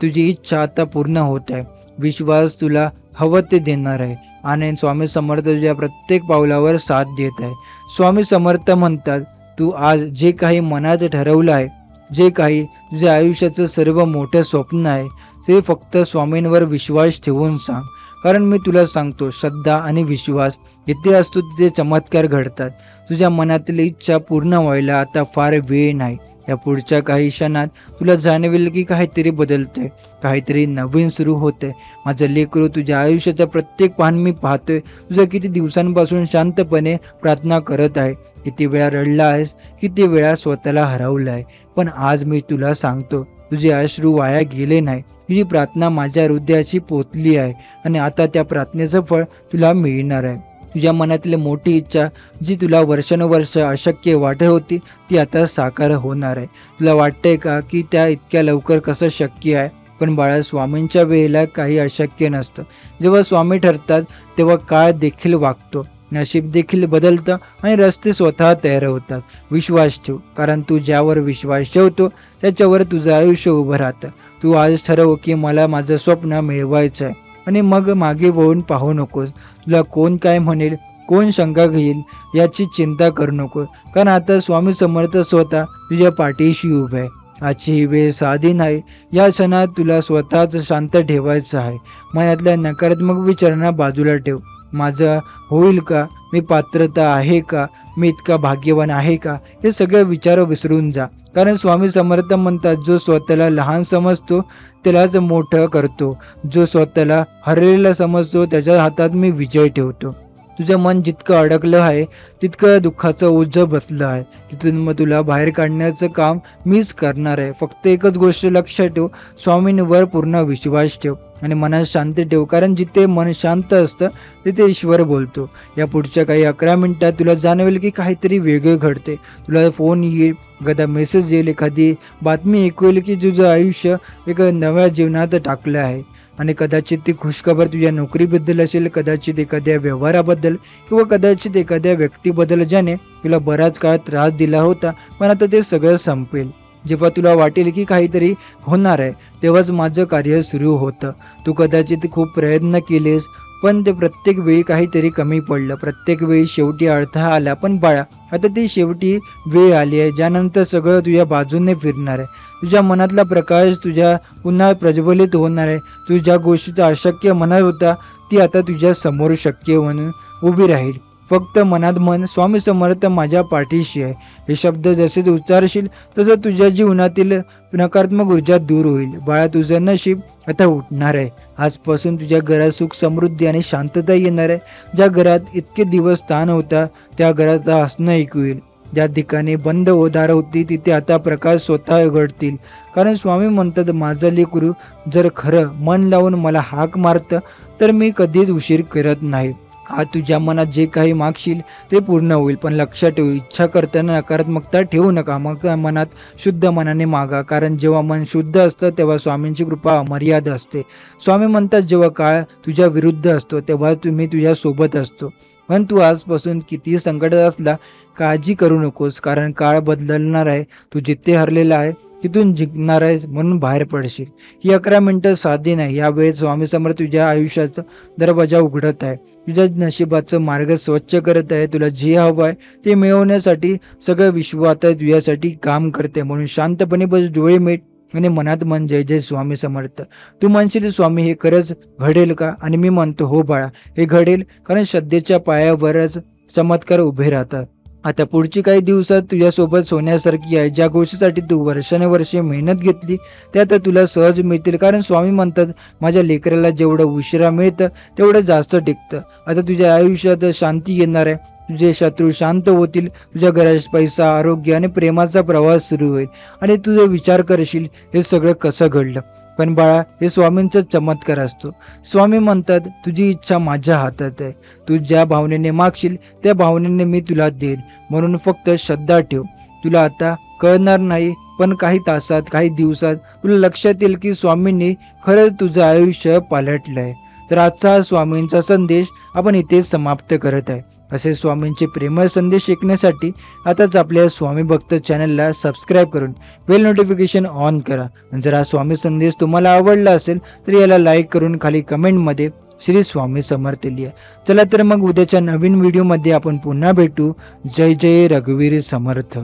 तुझी इच्छा आता पूर्ण होत आहे. विश्वास तुला हवं ते देणार आहे आणि स्वामी समर्थ तुझ्या प्रत्येक पावलावर साथ देत आहे. स्वामी समर्थ म्हणतात, तू आज जे काही मनात ठरवलं आहे, जे काही तुझ्या आयुष्याचं सर्व मोठं स्वप्न आहे, ते फक्त स्वामींवर विश्वास ठेवून सांग. कारण मी तुला सांगतो, श्रद्धा आणि विश्वास जिथे असतो तिथे चमत्कार घडतात. तुझ्या मनातील इच्छा पूर्ण व्हायला आता फार वेळ नाही. या पुढच्या काही क्षणात तुला जाणवेल की काहीतरी बदलतंय, काहीतरी नवीन सुरू होतंय. माझं लेकरू, तुझ्या आयुष्याचं प्रत्येक पान मी पाहतोय. तुझं किती दिवसांपासून शांतपणे प्रार्थना करत आहे, किती वेळा रडला आहेस, किती वेळा स्वतःला हरवलं आहे. पण आज मी तुला सांगतो, तुझे अश्रू वाया गेले नाही. तुझी प्रार्थना माझ्या हृदयाशी पोचली आहे आणि आता त्या प्रार्थनेचं फळ तुला मिळणार आहे. तुझ्या मनातली मोठी इच्छा जी तुला वर्षानुवर्ष अशक्य वाटत होती ती आता साकार होणार आहे. तुला वाटतंय का की त्या इतक्या लवकर कसं शक्य आहे? पण बाळा, स्वामींच्या वेळेला काही अशक्य नसतं. जेव्हा स्वामी ठरतात तेव्हा काळ देखील वागतो, नशीब देखील बदलतं आणि रस्ते स्वतः तयार होतात. विश्वास ठेव, कारण तू ज्यावर विश्वास ठेवतो त्याच्यावर तुझं आयुष्य उभं राहतं. तू आज ठरव की मला माझं स्वप्न मिळवायचं आहे आणि मग मागे वळून पाहू नकोस. तुला कोण काय म्हणेल, कोण शंका घेईल याची चिंता करू नको. कारण आता स्वामी समर्थ स्वतः तुझ्या पाठीशी उभे आहे. आजची ही वेळ साधी नाही. या क्षणात तुला स्वतःच शांत ठेवायचं आहे. मनातल्या नकारात्मक विचारांना बाजूला ठेव. माझं होईल का? मी पात्रता आहे का? मी इतका भाग्यवान आहे का? हे सगळे विचार विसरून जा. कारण स्वामी समर्थ म्हणतात, जो स्वतःला लहान समजतो त्यालाच मोठं करतो. जो स्वतःला हरलेला समजतो त्याच्या हातात मी विजय ठेवतो. तुझं मन जितकं अडकलं आहे तितकं दुःखाचं ओझं बसलं आहे. तिथून मग तुला बाहेर काढण्याचं काम मीच करणार आहे. फक्त एकच गोष्ट लक्षात ठेव, स्वामींवर पूर्ण विश्वास ठेव आणि मनात शांती ठेव. कारण जिथे मन शांत असतं तिथे ईश्वर बोलतो. या पुढच्या काही 11 मिनिटात तुला जाणवेल की काहीतरी वेगळं घडते. तुला फोन येईल, एखादा मेसेज येईल, एखादी बातमी ऐकू येईल की तुझं आयुष्य एक नव्या जीवनात टाकलं आहे. आणि कदाचित ती खुशखबर तुझ्या नोकरीबद्दल असेल, कदाचित एखाद्या व्यवहाराबद्दल किंवा कदाचित एखाद्या व्यक्तीबद्दल ज्याने तुला बराच काळ त्रास दिला होता, पण आता ते सगळं संपेल. जेव्हा तुला वाटेल की काहीतरी होणार आहे तेव्हाच माझं कार्य सुरू होतं. तू कदाचित खूप प्रयत्न केलेस पण ते प्रत्येक वेळी काहीतरी कमी पडलं. प्रत्येक वेळी शेवटी अडथळा आला. पण बाळा, आता ती शेवटी वेळ आली आहे ज्यानंतर सगळं तुझ्या बाजूने फिरणार आहे. तुझ्या मनातला प्रकाश तुझ्या पुन्हा प्रज्वलित होणार आहे. तू ज्या गोष्टीचा अशक्य म्हणत होता ती आता तुझ्या समोर शक्य म्हणून उभी राहील. फक्त मनात मन, स्वामी समर्थ माझ्या पाठीशी आहे, हे शब्द जसे तू उच्चारशील तसं तुझ्या जीवनातील नकारात्मक ऊर्जा दूर होईल. बाळा, तुझं नशीब आता उठणार आहे. आजपासून तुझ्या घरात सुख, समृद्धी आणि शांतता येणार आहे. ज्या घरात इतके दिवस ताण होता त्या घरात हसणं ऐकू येईल. ज्या ठिकाणी बंद दार होती तिथे आता प्रकाश स्वतः उघडतील. कारण स्वामी म्हणतात, माझं लेकरू जर खरं मन लावून मला हाक मारतं तर मी कधीच उशीर करत नाही. आज तुझ्या मनात जे काही मागशील ते पूर्ण होईल. पण लक्षात ठेव, इच्छा करताना नकारात्मकता ठेवू नका. मग मनात शुद्ध मनाने मागा. कारण जेव्हा मन शुद्ध असतं तेव्हा स्वामींची कृपा अमर्याद असते. स्वामी म्हणतात, जेव्हा काळ तुझ्या विरुद्ध असतो तेव्हा मी तुझ्या सोबत असतो. पण तू आजपासून कितीही संकटात असला काळजी करू नकोस. कारण काळ बदलणार आहे. तू जिथे हरलेला आहे तिथून जिंकणार आहेस, म्हणून बाहेर पडशील. ही 11 मिनिटं साधी नाही. या वेळेत स्वामी समर्थ तुझ्या आयुष्याचा दरवाजा उघडत आहे. तुझ्या नशिबाचा मार्ग स्वच्छ करत आहे. तुला जे हवं आहे ते मिळवण्यासाठी सगळं विश्व आता तुझ्यासाठी काम करते. म्हणून शांतपणे बस, डोळे मिट आणि मनात मन जय जय स्वामी समर्थ. तू म्हणशील, स्वामी हे खरंच घडेल का? आणि मी म्हणतो, हो बाळा, हे घडेल. कारण श्रद्धेच्या पायावरच चमत्कार उभे राहतात. आता पुढची काही दिवसात तुझ्यासोबत सोन्यासारखी आहे. ज्या गोष्टीसाठी तू वर्षानुवर्षे मेहनत घेतली त्या आता तुला सहज मिळतील. कारण स्वामी म्हणतात, माझ्या लेकराला जेवढं उशिरा मिळतं तेवढं जास्त टिकतं. आता तुझ्या आयुष्यात शांती येणार आहे. तुझे शत्रू शांत होतील. तुझ्या घरात पैसा, आरोग्य आणि प्रेमाचा प्रवास सुरू होईल. आणि तुझे विचार करशील, हे सगळं कसं घडलं? पण बाळा, हे स्वामींचा चमत्कार असतो. स्वामी म्हणतात, तुझी इच्छा माझ्या हातात आहे. तू ज्या भावनेने मागशील त्या भावनेने मी तुला देईन. म्हणून फक्त श्रद्धा ठेव. तुला आता कळणार नाही, पण काही तासात, काही दिवसात तुला लक्षात येईल की स्वामींनी खरंच तुझं आयुष्य पालटलंय. तर आजचा स्वामींचा संदेश आपण इथेच समाप्त करत आहे. असे स्वामींचे प्रेमळ संदेश ऐकण्यासाठी आताच आपल्या स्वामी भक्त चॅनलला सबस्क्राईब करून बेल नोटिफिकेशन ऑन करा. जर हा स्वामी संदेश तुम्हाला आवडला असेल तर याला लाईक करून खाली कमेंटमध्ये श्री स्वामी समर्थ लिहा. चला तर मग उद्याच्या नवीन व्हिडिओमध्ये आपण पुन्हा भेटू. जय जय रघुवीर समर्थ.